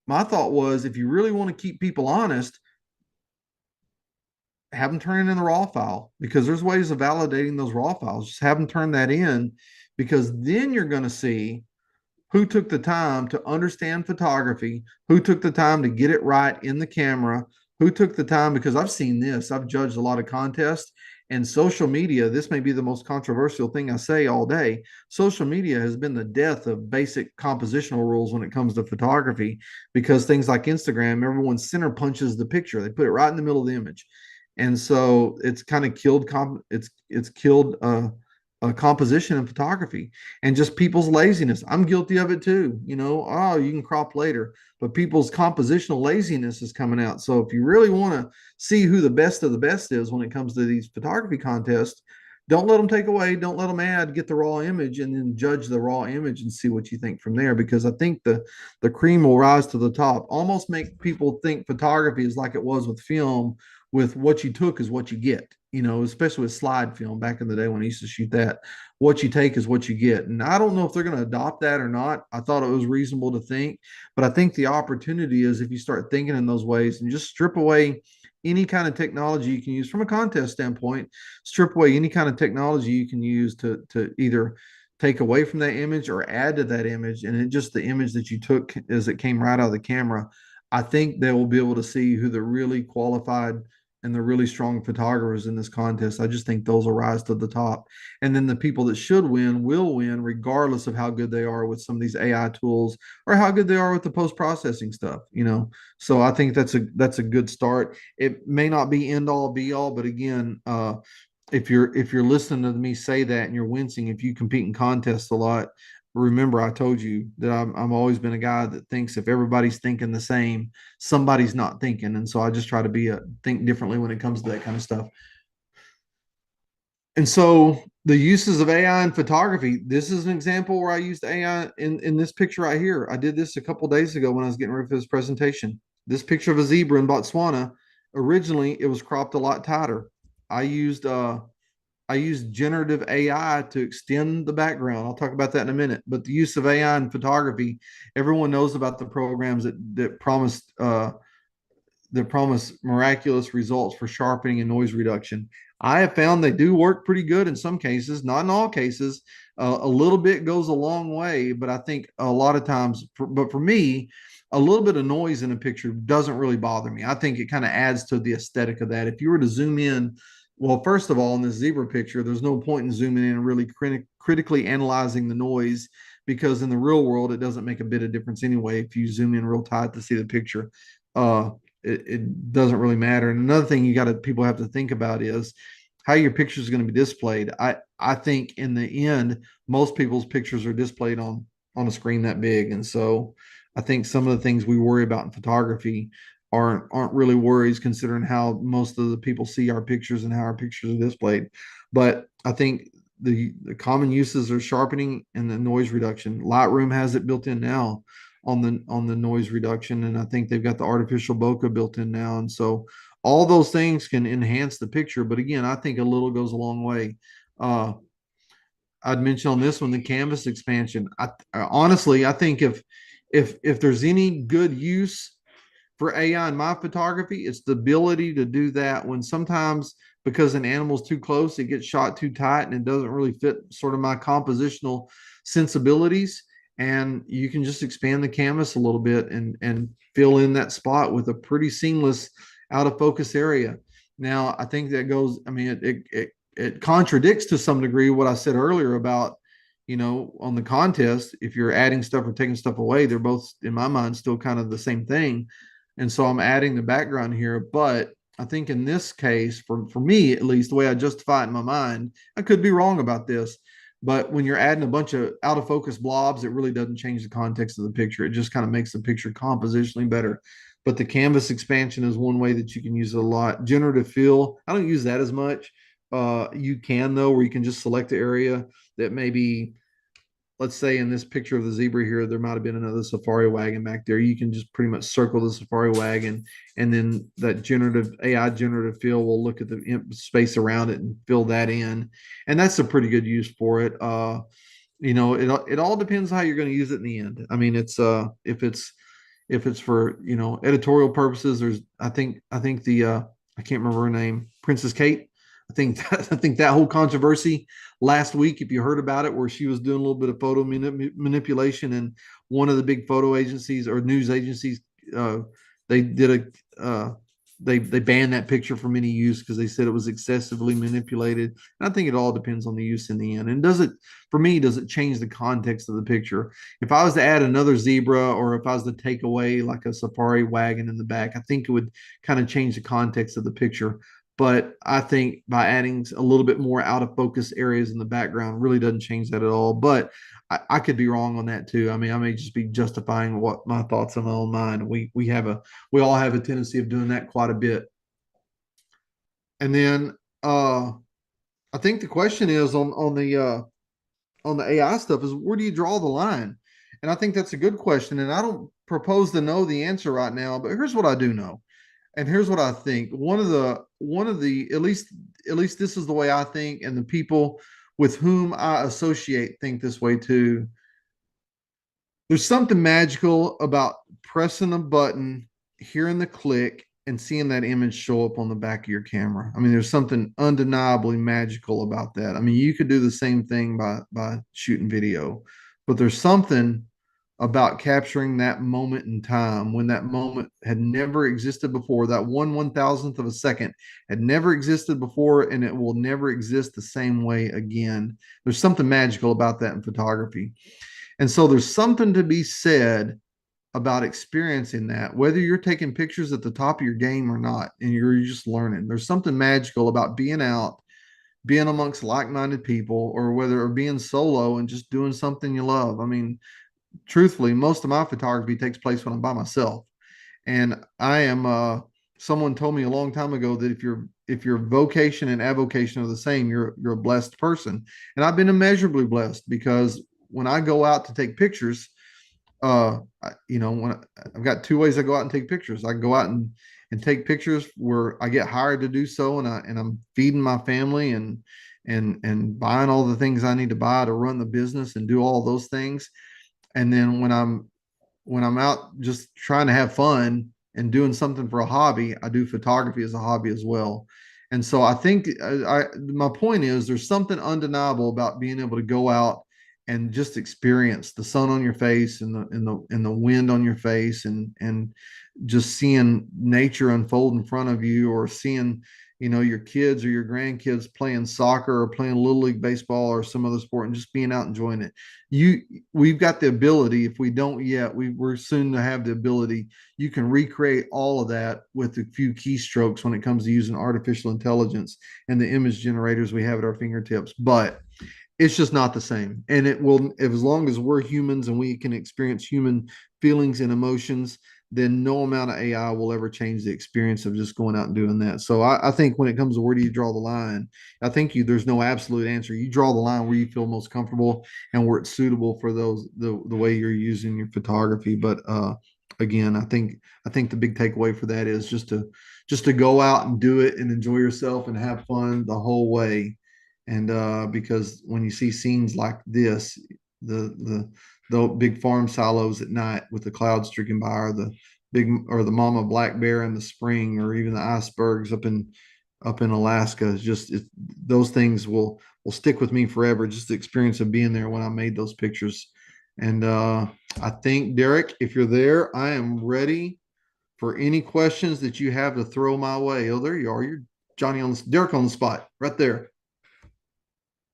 My thought was, if you really want to keep people honest, have them turn it in the raw file, because there's ways of validating those raw files. Just have them turn that in, because then you're going to see who took the time to understand photography, who took the time to get it right in the camera, who took the time, because I've seen this, I've judged a lot of contests, and social media, this may be the most controversial thing I say all day. Social media has been the death of basic compositional rules when it comes to photography, because things like Instagram, everyone center punches the picture. They put it right in the middle of the image. And so it's kind of killed it's killed composition and photography, and just people's laziness. I'm guilty of it too. Oh, you can crop later, but people's compositional laziness is coming out. So if you really want to see who the best of the best is when it comes to these photography contests, don't let them take away, don't let them add, get the raw image and then judge the raw image and see what you think from there. Because I think the cream will rise to the top. Almost make people think photography is like it was with film, with what you took is what you get, especially with slide film back in the day when I used to shoot that. What you take is what you get. And I don't know if they're going to adopt that or not. I thought it was reasonable to think, but I think the opportunity is, if you start thinking in those ways and just strip away any kind of technology you can use from a contest standpoint, strip away any kind of technology you can use to either take away from that image or add to that image, and it just the image that you took as it came right out of the camera. I think they will be able to see who the really qualified and the really strong photographers in this contest. I just think those will rise to the top. And then the people that should win will win, regardless of how good they are with some of these AI tools or how good they are with the post-processing stuff. So I think that's a good start. It may not be end all be all, but again, if you're listening to me say that and you're wincing, if you compete in contests a lot, remember I told you that I'm always been a guy that thinks if everybody's thinking the same, somebody's not thinking. And so I just try to think differently when it comes to that kind of stuff. And so the uses of AI in photography, this is an example where I used AI in this picture right here. I did this a couple days ago when I was getting ready for this presentation. This picture of a zebra in Botswana, originally it was cropped a lot tighter. I used generative AI to extend the background. I'll talk about that in a minute. But the use of AI in photography, everyone knows about the programs that promise miraculous results for sharpening and noise reduction. I have found they do work pretty good in some cases, not in all cases. A little bit goes a long way, but I think a lot of times, but for me, a little bit of noise in a picture doesn't really bother me. I think it kind of adds to the aesthetic of that. If you were to zoom in, well, first of all, in this zebra picture, there's no point in zooming in and really critically analyzing the noise, because in the real world, it doesn't make a bit of difference anyway if you zoom in real tight to see the picture. Uh, it doesn't really matter. And another thing people have to think about is how your picture is going to be displayed. I think in the end, most people's pictures are displayed on a screen that big. And so I think some of the things we worry about in photography aren't really worries, considering how most of the people see our pictures and how our pictures are displayed. But I think the common uses are sharpening and the noise reduction. Lightroom has it built in now on the noise reduction, and I think they've got the artificial bokeh built in now. And so all those things can enhance the picture. But again, I think a little goes a long way. Uh, I'd mention on this one, the canvas expansion. Honestly, I think if there's any good use for AI in my photography, it's the ability to do that when sometimes because an animal's too close, it gets shot too tight and it doesn't really fit sort of my compositional sensibilities. And you can just expand the canvas a little bit and fill in that spot with a pretty seamless out of focus area. Now, I think that goes, I mean, it contradicts to some degree what I said earlier about, on the contest, if you're adding stuff or taking stuff away, they're both, in my mind, still kind of the same thing. And so I'm adding the background here. But I think in this case, for me at least, the way I justify it in my mind, I could be wrong about this. But when you're adding a bunch of out of focus blobs, it really doesn't change the context of the picture. It just kind of makes the picture compositionally better. But the canvas expansion is one way that you can use it a lot. Generative fill, I don't use that as much. You can though, where you can just select the area that maybe, let's say in this picture of the zebra here, there might have been another safari wagon back there. You can just pretty much circle the safari wagon, and then that generative AI generative fill will look at the space around it and fill that in. And that's a pretty good use for it. It all depends how you're going to use it in the end. I mean, if it's for, editorial purposes, there's, I think the, I can't remember her name, Princess Kate. I think that whole controversy last week, if you heard about it, where she was doing a little bit of photo manipulation, and one of the big photo agencies or news agencies, they did they banned that picture from any use because they said it was excessively manipulated. And I think it all depends on the use in the end. And does it change the context of the picture? If I was to add another zebra, or if I was to take away like a safari wagon in the back, I think it would kind of change the context of the picture. But I think by adding a little bit more out of focus areas in the background really doesn't change that at all. But I could be wrong on that too. I mean, I may just be justifying what my thoughts in my own mind. We all have a tendency of doing that quite a bit. And then I think the question is on the AI stuff is, where do you draw the line? And I think that's a good question. And I don't propose to know the answer right now, but here's what I do know. And here's what I think. One of the at least this is the way I think, and the people with whom I associate think this way too. There's something magical about pressing a button, hearing the click, and seeing that image show up on the back of your camera. I mean, there's something undeniably magical about that. I mean, you could do the same thing by shooting video, but there's something about capturing that moment in time when that moment had never existed before. That 1/1000th of a second had never existed before, and it will never exist the same way again. There's something magical about that in photography. And so there's something to be said about experiencing that, whether you're taking pictures at the top of your game or not, and you're just learning. There's something magical about being out, being amongst like-minded people, or being solo and just doing something you love. I mean, truthfully, most of my photography takes place when I'm by myself. And I am someone told me a long time ago that if your vocation and avocation are the same, you're a blessed person. And I've been immeasurably blessed, because when I go out to take pictures, when I've got two ways I go out and take pictures. I go out and take pictures where I get hired to do so, and I'm feeding my family and buying all the things I need to buy to run the business and do all those things. And then when I'm out just trying to have fun and doing something for a hobby, I do photography as a hobby as well. And so I think my point is, there's something undeniable about being able to go out and just experience the sun on your face, and the wind on your face, and just seeing nature unfold in front of you, or seeing, your kids or your grandkids playing soccer or playing little league baseball or some other sport, and just being out enjoying it. We've got the ability, if we don't yet, we're soon to have the ability. You can recreate all of that with a few keystrokes when it comes to using artificial intelligence and the image generators we have at our fingertips. But it's just not the same. And it will, as long as we're humans and we can experience human feelings and emotions, then no amount of AI will ever change the experience of just going out and doing that. So I think when it comes to where do you draw the line, I think there's no absolute answer. You draw the line where you feel most comfortable and where it's suitable for the way you're using your photography. But again, I think the big takeaway for that is just to go out and do it and enjoy yourself and have fun the whole way. And because when you see scenes like this, the big farm silos at night with the clouds streaking by, or the mama black bear in the spring, or even the icebergs up in Alaska, is just those things will stick with me forever. Just the experience of being there when I made those pictures. And I think, Derek, if you're there, I am ready for any questions that you have to throw my way. Oh, there you are. You're Derek on the spot right there.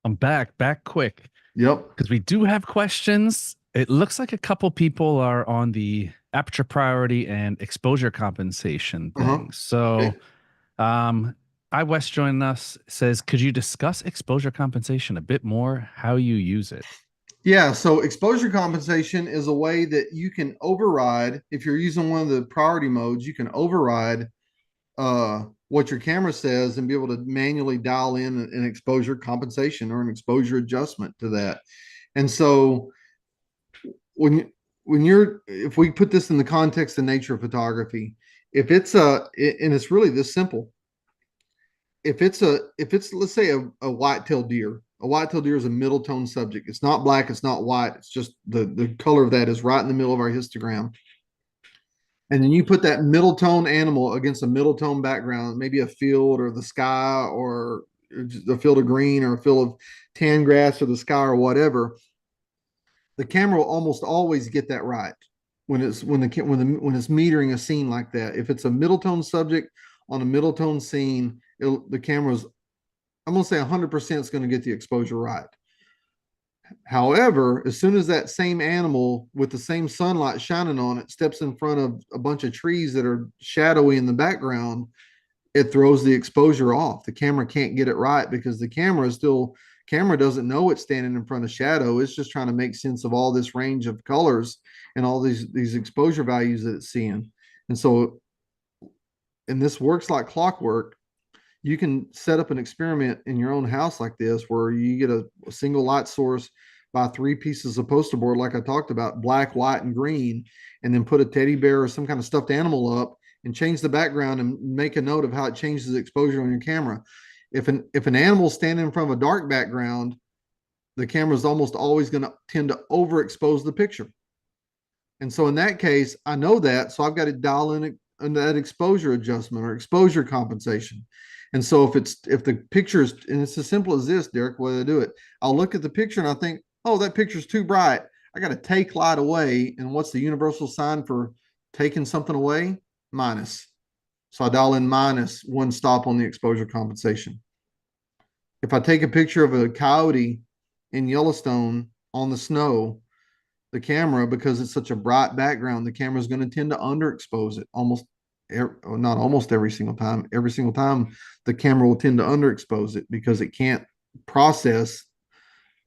I'm back quick Yep. because we do have questions. It looks like a couple people are on the aperture priority and exposure compensation Uh-huh. thing. So, Okay. um, I West joining us says, could you discuss exposure compensation a bit more, how you use it? Yeah, so exposure compensation is a way that you can override, if you're using one of the priority modes, you can override what your camera says and be able to manually dial in an exposure compensation or an exposure adjustment to that. And so if we put this in the context of nature photography, if it's and it's really this simple. If it's let's say a white-tailed deer. A white-tailed deer is a middle tone subject. It's not black, it's not white. It's just the color of that is right in the middle of our histogram. And then you put that middle tone animal against a middle tone background, maybe a field or the sky, or a field of green, or a field of tan grass, or the sky, or whatever. The camera will almost always get that right when it's metering a scene like that. If it's a middle tone subject on a middle tone scene, the camera's, I'm going to say 100% is going to get the exposure right. However, as soon as that same animal with the same sunlight shining on it steps in front of a bunch of trees that are shadowy in the background, it throws the exposure off. The camera can't get it right because the camera doesn't know it's standing in front of shadow. It's just trying to make sense of all this range of colors and all these exposure values that it's seeing. And so, and this works like clockwork. You can set up an experiment in your own house like this, where you get a single light source by 3 pieces of poster board, like I talked about, black, white, and green, and then put a teddy bear or some kind of stuffed animal up and change the background and make a note of how it changes the exposure on your camera. If an animal's standing in front of a dark background, the camera is almost always going to tend to overexpose the picture. And so in that case, I know that, so I've got to dial in that exposure adjustment or exposure compensation. And so if the picture is, and it's as simple as this, Derek, whether I do it, I'll look at the picture and I think, oh, that picture's too bright. I got to take light away. And what's the universal sign for taking something away? Minus. So I dial in minus one stop on the exposure compensation. If I take a picture of a coyote in Yellowstone on the snow, the camera, because it's such a bright background, the camera is going to tend to underexpose it not almost every single time. Every single time, the camera will tend to underexpose it because it can't process.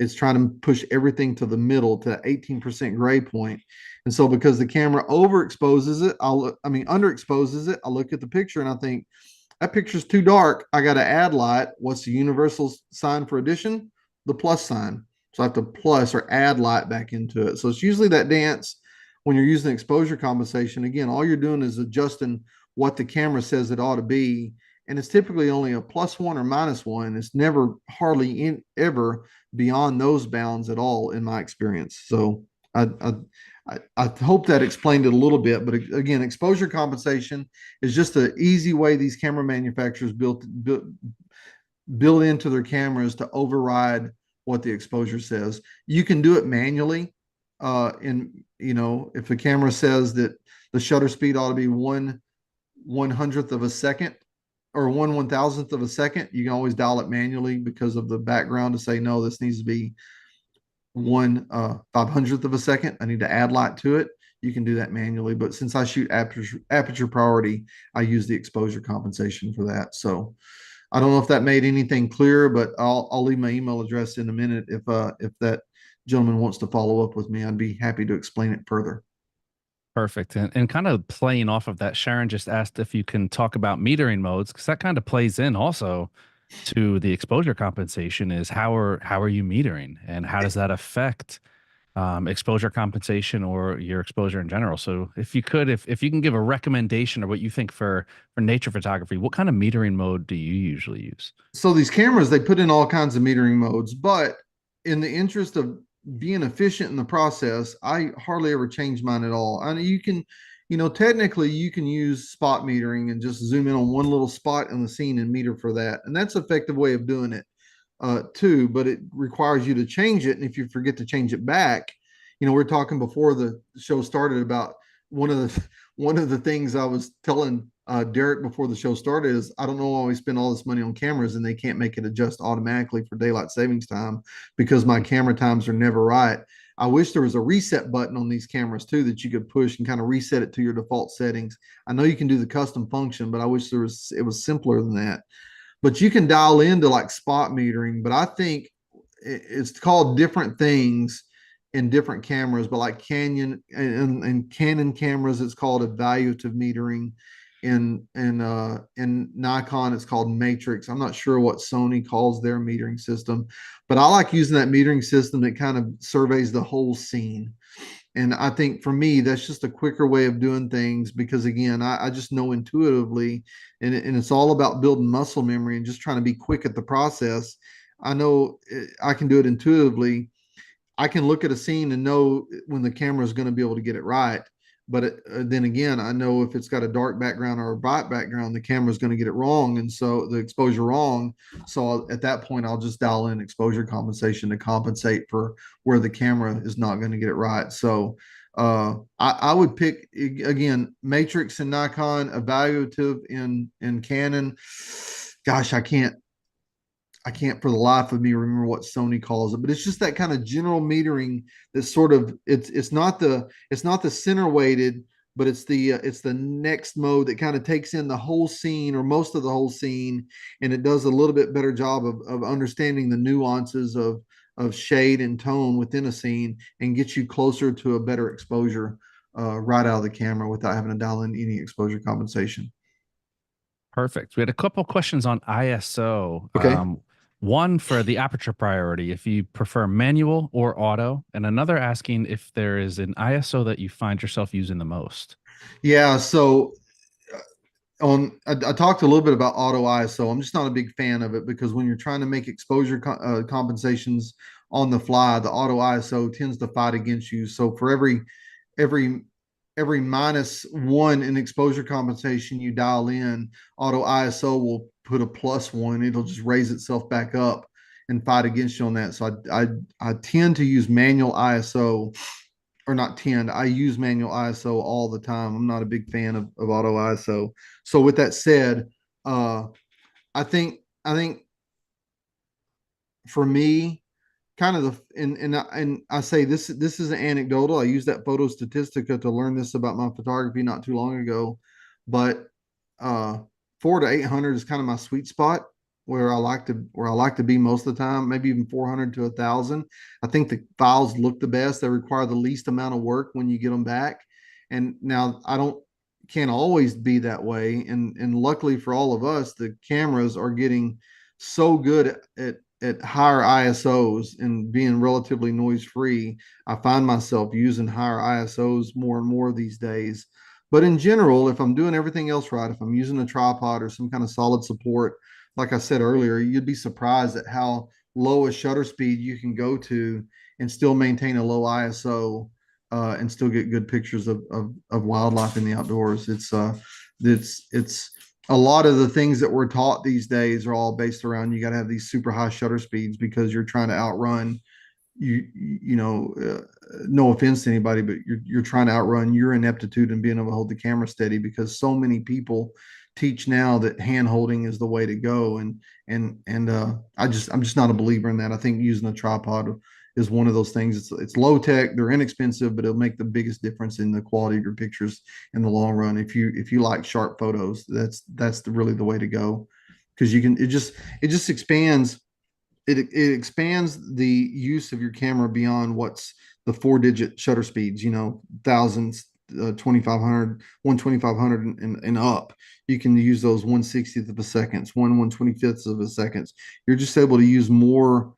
It's trying to push everything to the middle, to 18% gray point. And so because the camera overexposes it, underexposes it, I look at the picture and I think, that picture's too dark. I got to add light. What's the universal sign for addition? The plus sign. So I have to plus or add light back into it. So it's usually that dance when you're using exposure compensation. Again, all you're doing is adjusting what the camera says it ought to be. And it's typically only a +1 or -1. It's never hardly ever beyond those bounds at all in my experience. So I hope that explained it a little bit. But again, exposure compensation is just an easy way these camera manufacturers build into their cameras to override what the exposure says. You can do it manually. If the camera says that the shutter speed ought to be 1/100th of a second or 1/1000th of a second, you can always dial it manually because of the background to say, no, this needs to be 1/500th of a second. I need to add light to it. You can do that manually, but since I shoot aperture priority, I use the exposure compensation for that. So I don't know if that made anything clear, but I'll leave my email address in a minute if that gentleman wants to follow up with me. I'd be happy to explain it further. Perfect. And kind of playing off of that, Sharon just asked if you can talk about metering modes, because that kind of plays in also to the exposure compensation. Is how are you metering, and how does that affect exposure compensation or your exposure in general. So if you could, if you can give a recommendation or what you think for nature photography, what kind of metering mode do you usually use? So these cameras, they put in all kinds of metering modes, but in the interest of being efficient in the process, I hardly ever change mine at all. I mean, you can, technically you can use spot metering and just zoom in on one little spot in the scene and meter for that. And that's an effective way of doing it too, but it requires you to change it. And if you forget to change it back, we're talking before the show started about one of the one of the things I was telling Derek before the show started is I don't know why we spend all this money on cameras and they can't make it adjust automatically for daylight savings time because my camera times are never right. I wish there was a reset button on these cameras too that you could push and kind of reset it to your default settings. I know you can do the custom function, but I wish it was simpler than that. But you can dial into like spot metering, but I think it's called different things in different cameras, but like and Canon cameras, it's called evaluative metering. In Nikon, it's called matrix. I'm not sure what Sony calls their metering system, but I like using that metering system that kind of surveys the whole scene. And I think for me, that's just a quicker way of doing things because again, I just know intuitively, and it's all about building muscle memory and just trying to be quick at the process. I know I can do it intuitively. I can look at a scene and know when the camera is going to be able to get it right. But then again, I know if it's got a dark background or a bright background, the camera is going to get it wrong. And so the exposure wrong. So at that point, I'll just dial in exposure compensation to compensate for where the camera is not going to get it right. So I would pick again, Matrix and Nikon, evaluative in Canon. Gosh, I can't for the life of me remember what Sony calls it, but it's just that kind of general metering that's sort of it's not the center weighted, but it's the next mode that kind of takes in the whole scene or most of the whole scene, and it does a little bit better job of understanding the nuances of shade and tone within a scene and gets you closer to a better exposure right out of the camera without having to dial in any exposure compensation. Perfect. We had a couple questions on ISO. Okay. One for the aperture priority, if you prefer manual or auto, and another asking if there is an ISO that you find yourself using the most. Yeah. So I talked a little bit about auto ISO. I'm just not a big fan of it because when you're trying to make exposure compensations on the fly, the auto ISO tends to fight against you. So for every every -1 in exposure compensation you dial in, auto ISO will put a +1. It'll just raise itself back up and fight against you on that. So I tend to use manual ISO, or not tend, I use manual ISO all the time. I'm not a big fan of auto ISO. So with that said, uh, I think for me, kind of and I say this is an anecdotal. I use that photo statistica to learn this about my photography not too long ago, but uh, 400 to 800 is kind of my sweet spot where I like to be most of the time. Maybe even 400 to 1,000. I think the files look the best. They require the least amount of work when you get them back. And now I don't can't always be that way. And luckily for all of us, the cameras are getting so good at higher ISOs and being relatively noise free. I find myself using higher ISOs more and more these days. But in general, if I'm doing everything else right, if I'm using a tripod or some kind of solid support, like I said earlier, you'd be surprised at how low a shutter speed you can go to and still maintain a low ISO and still get good pictures of wildlife in the outdoors. It's a lot of the things that we're taught these days are all based around you got to have these super high shutter speeds because you're trying to outrun no offense to anybody, but you're trying to outrun your ineptitude and being able to hold the camera steady because so many people teach now that hand holding is the way to go. And I'm just not a believer in that. I think using a tripod is one of those things. It's low tech, they're inexpensive, but it'll make the biggest difference in the quality of your pictures in the long run. If you like sharp photos, that's really the way to go because it just expands the use of your camera beyond what's the 4-digit shutter speeds, thousands, 2500, 12500 and up. You can use those 1/60th of a second, 1/125th of a second. You're just able to use more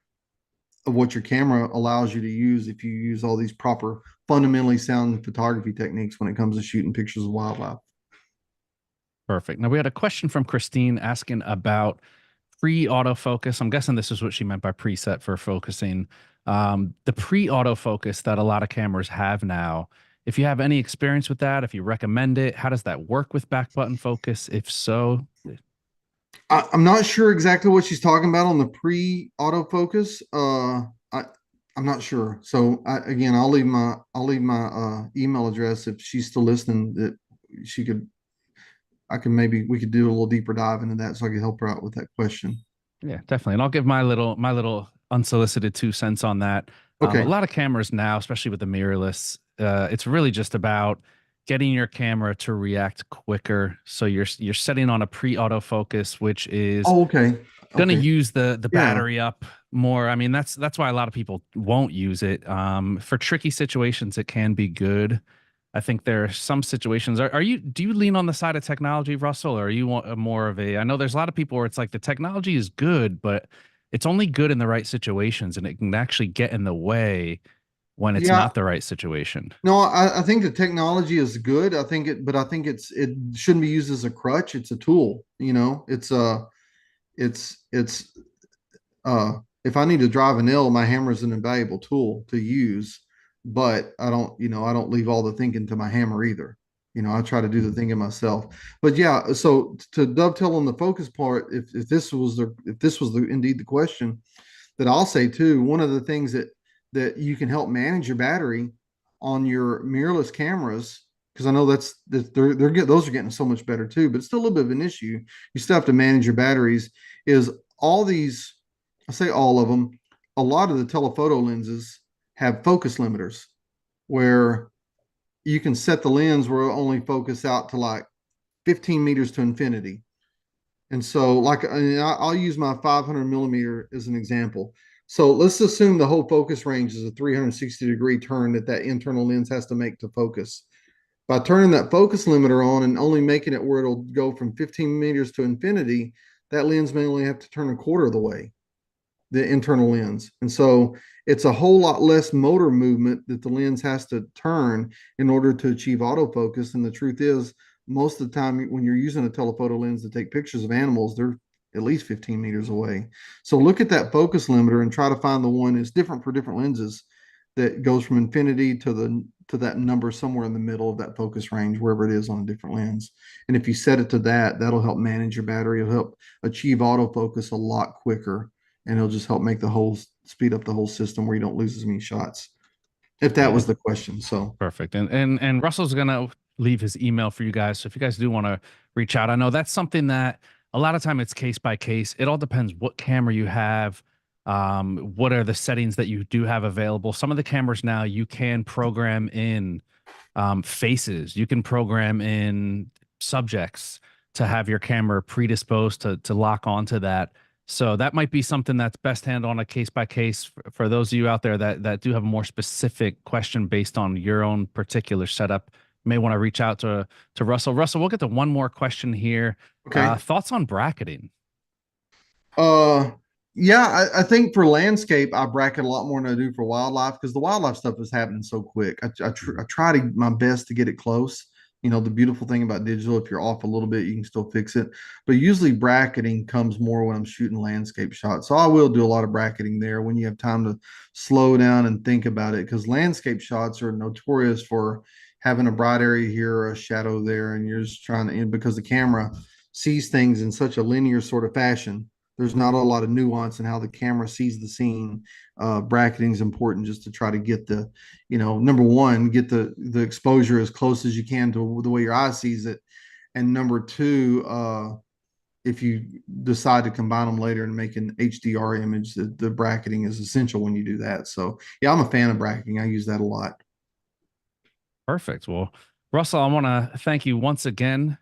of what your camera allows you to use if you use all these proper, fundamentally sound photography techniques when it comes to shooting pictures of wildlife. Perfect. Now we had a question from Christine asking about pre-autofocus. I'm guessing this is what she meant by preset for focusing. The pre-autofocus that a lot of cameras have now. If you have any experience with that, if you recommend it, how does that work with back button focus? If so, I'm not sure exactly what she's talking about on the pre-autofocus. I'm not sure. So again, I'll leave my email address if she's still listening. That she could, I can maybe we could do a little deeper dive into that, so I could help her out with that question. yeah, definitely. And I'll give my little unsolicited 2 cents on that. A Okay. lot of cameras now, especially with the mirrorless, it's really just about getting your camera to react quicker. So you're setting on a pre-autofocus, which is Oh, okay. going to Okay. use the Yeah. battery up more. I mean, that's why a lot of people won't use it. For tricky situations, it can be good. I think there are some situations. Do you lean on the side of technology, Russell, or are you more of a? I know there's a lot of people where it's like the technology is good, but it's only good in the right situations, and it can actually get in the way when it's Yeah. not the right situation. No, I think the technology is good. But I think it shouldn't be used as a crutch. It's a tool. It's if I need to drive a nail, my hammer is an invaluable tool to use, but I don't leave all the thinking to my hammer either. I try to do the thinking myself. But yeah, so to dovetail on the focus part, if this was indeed the question, that I'll say too, one of the things that you can help manage your battery on your mirrorless cameras, because I know they're getting, those are getting so much better too, but it's still a little bit of an issue. You still have to manage your batteries. Is all these, I say all of them, a lot of the telephoto lenses have focus limiters where you can set the lens where it only focus out to like 15 meters to infinity. And so, like, I'll use my 500 millimeter as an example. So let's assume the whole focus range is a 360-degree turn that internal lens has to make to focus. By turning that focus limiter on and only making it where it'll go from 15 meters to infinity, that lens may only have to turn a quarter of the way, the internal lens. And so it's a whole lot less motor movement that the lens has to turn in order to achieve autofocus. And the truth is, most of the time when you're using a telephoto lens to take pictures of animals, they're at least 15 meters away. So look at that focus limiter and try to find the one that's different for different lenses that goes from infinity to that number somewhere in the middle of that focus range, wherever it is on a different lens. And if you set it to that, that'll help manage your battery. It'll help achieve autofocus a lot quicker, and it'll just help make the whole speed up the whole system where you don't lose as many shots. If that Yeah. was the question. So Perfect. And Russell's gonna leave his email for you guys. So if you guys do want to reach out, I know that's something that a lot of time it's case by case. It all depends what camera you have. What are the settings that you do have available? Some of the cameras now you can program in faces. You can program in subjects to have your camera predisposed to lock onto that. So that might be something that's best handled on a case by case for those of you out there that do have a more specific question based on your own particular setup. You may want to reach out to Russell. Russell, we'll get to one more question here. okay. Thoughts on bracketing? Uh, yeah, I think for landscape, I bracket a lot more than I do for wildlife because the wildlife stuff is happening so quick. I try to my best to get it close. The beautiful thing about digital, if you're off a little bit, you can still fix it. But usually bracketing comes more when I'm shooting landscape shots. So I will do a lot of bracketing there when you have time to slow down and think about it, because landscape shots are notorious for having a bright area here or a shadow there, and you're just trying to, because the camera sees things in such a linear sort of fashion, there's not a lot of nuance in how the camera sees the scene. Bracketing is important just to try to get number one, get the exposure as close as you can to the way your eye sees it. And number two, if you decide to combine them later and make an HDR image, the bracketing is essential when you do that. So yeah, I'm a fan of bracketing. I use that a lot. Perfect. Well, Russell, I want to thank you once again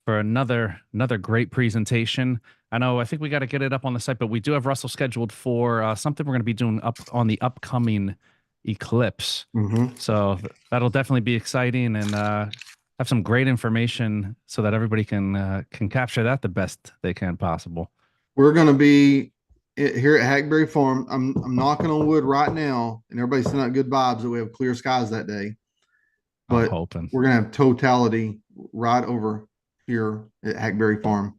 for another great presentation. I think we got to get it up on the site, but we do have Russell scheduled for something we're going to be doing up on the upcoming eclipse. Mm-hmm. So that'll definitely be exciting and have some great information so that everybody can capture that the best they can possible. We're going to be here at Hackberry Farm, I'm knocking on wood right now, and everybody's sending out good vibes that we have clear skies that day. I'm But hoping. we're gonna have totality right over here at Hackberry Farm.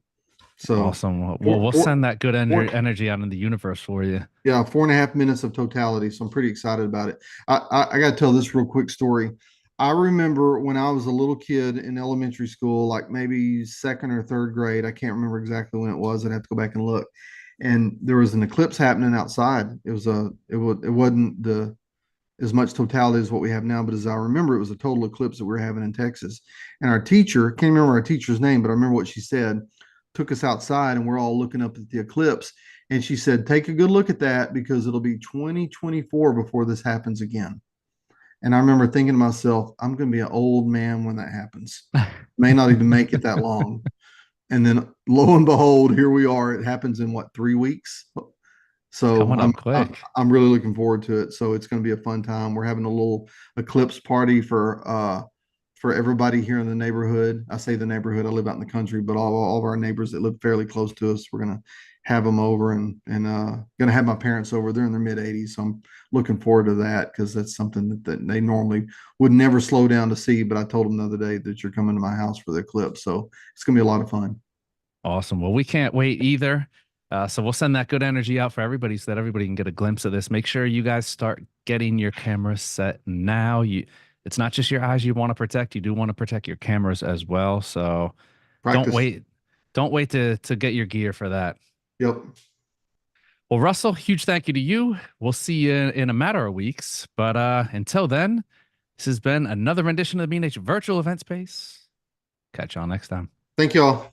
So Awesome. four, We'll four, send that good four, energy out in the universe for you. yeah, 4.5 minutes of totality. So I'm pretty excited about it. I got to tell this real quick story. I remember when I was a little kid in elementary school, like maybe second or third grade. I can't remember exactly when it was. I'd have to go back and look. And there was an eclipse happening outside. It wasn't the as much totality as what we have now, but as I remember, it was a total eclipse that we were having in Texas. And our teacher, can't remember our teacher's name, but I remember what she said, took us outside and we're all looking up at the eclipse. And she said, take a good look at that because it'll be 2024 before this happens again. And I remember thinking to myself, I'm going to be an old man when that happens. May not even make it that long. And then lo and behold, here we are. It happens in what, 3 weeks? So Coming I'm, up I'm quick. I'm really looking forward to it. So it's going to be a fun time. We're having a little eclipse party for everybody here in the neighborhood. I say the neighborhood. I live out in the country, but all of our neighbors that live fairly close to us, we're going to have them over and going to have my parents over. They're in their mid 80s, so I'm looking forward to that because that's something that they normally would never slow down to see. But I told them the other day that you're coming to my house for the eclipse, so it's going to be a lot of fun. Awesome. Well, we can't wait either. So we'll send that good energy out for everybody so that everybody can get a glimpse of this. Make sure you guys start getting your cameras set now. It's not just your eyes you want to protect. You do want to protect your cameras as well. So don't Practice. wait. Don't wait to get your gear for that. Yep. Well, Russell, huge thank you to you. We'll see you in a matter of weeks. But until then, this has been another rendition of the B&H Virtual Event Space. Catch y'all next time. Thank y'all.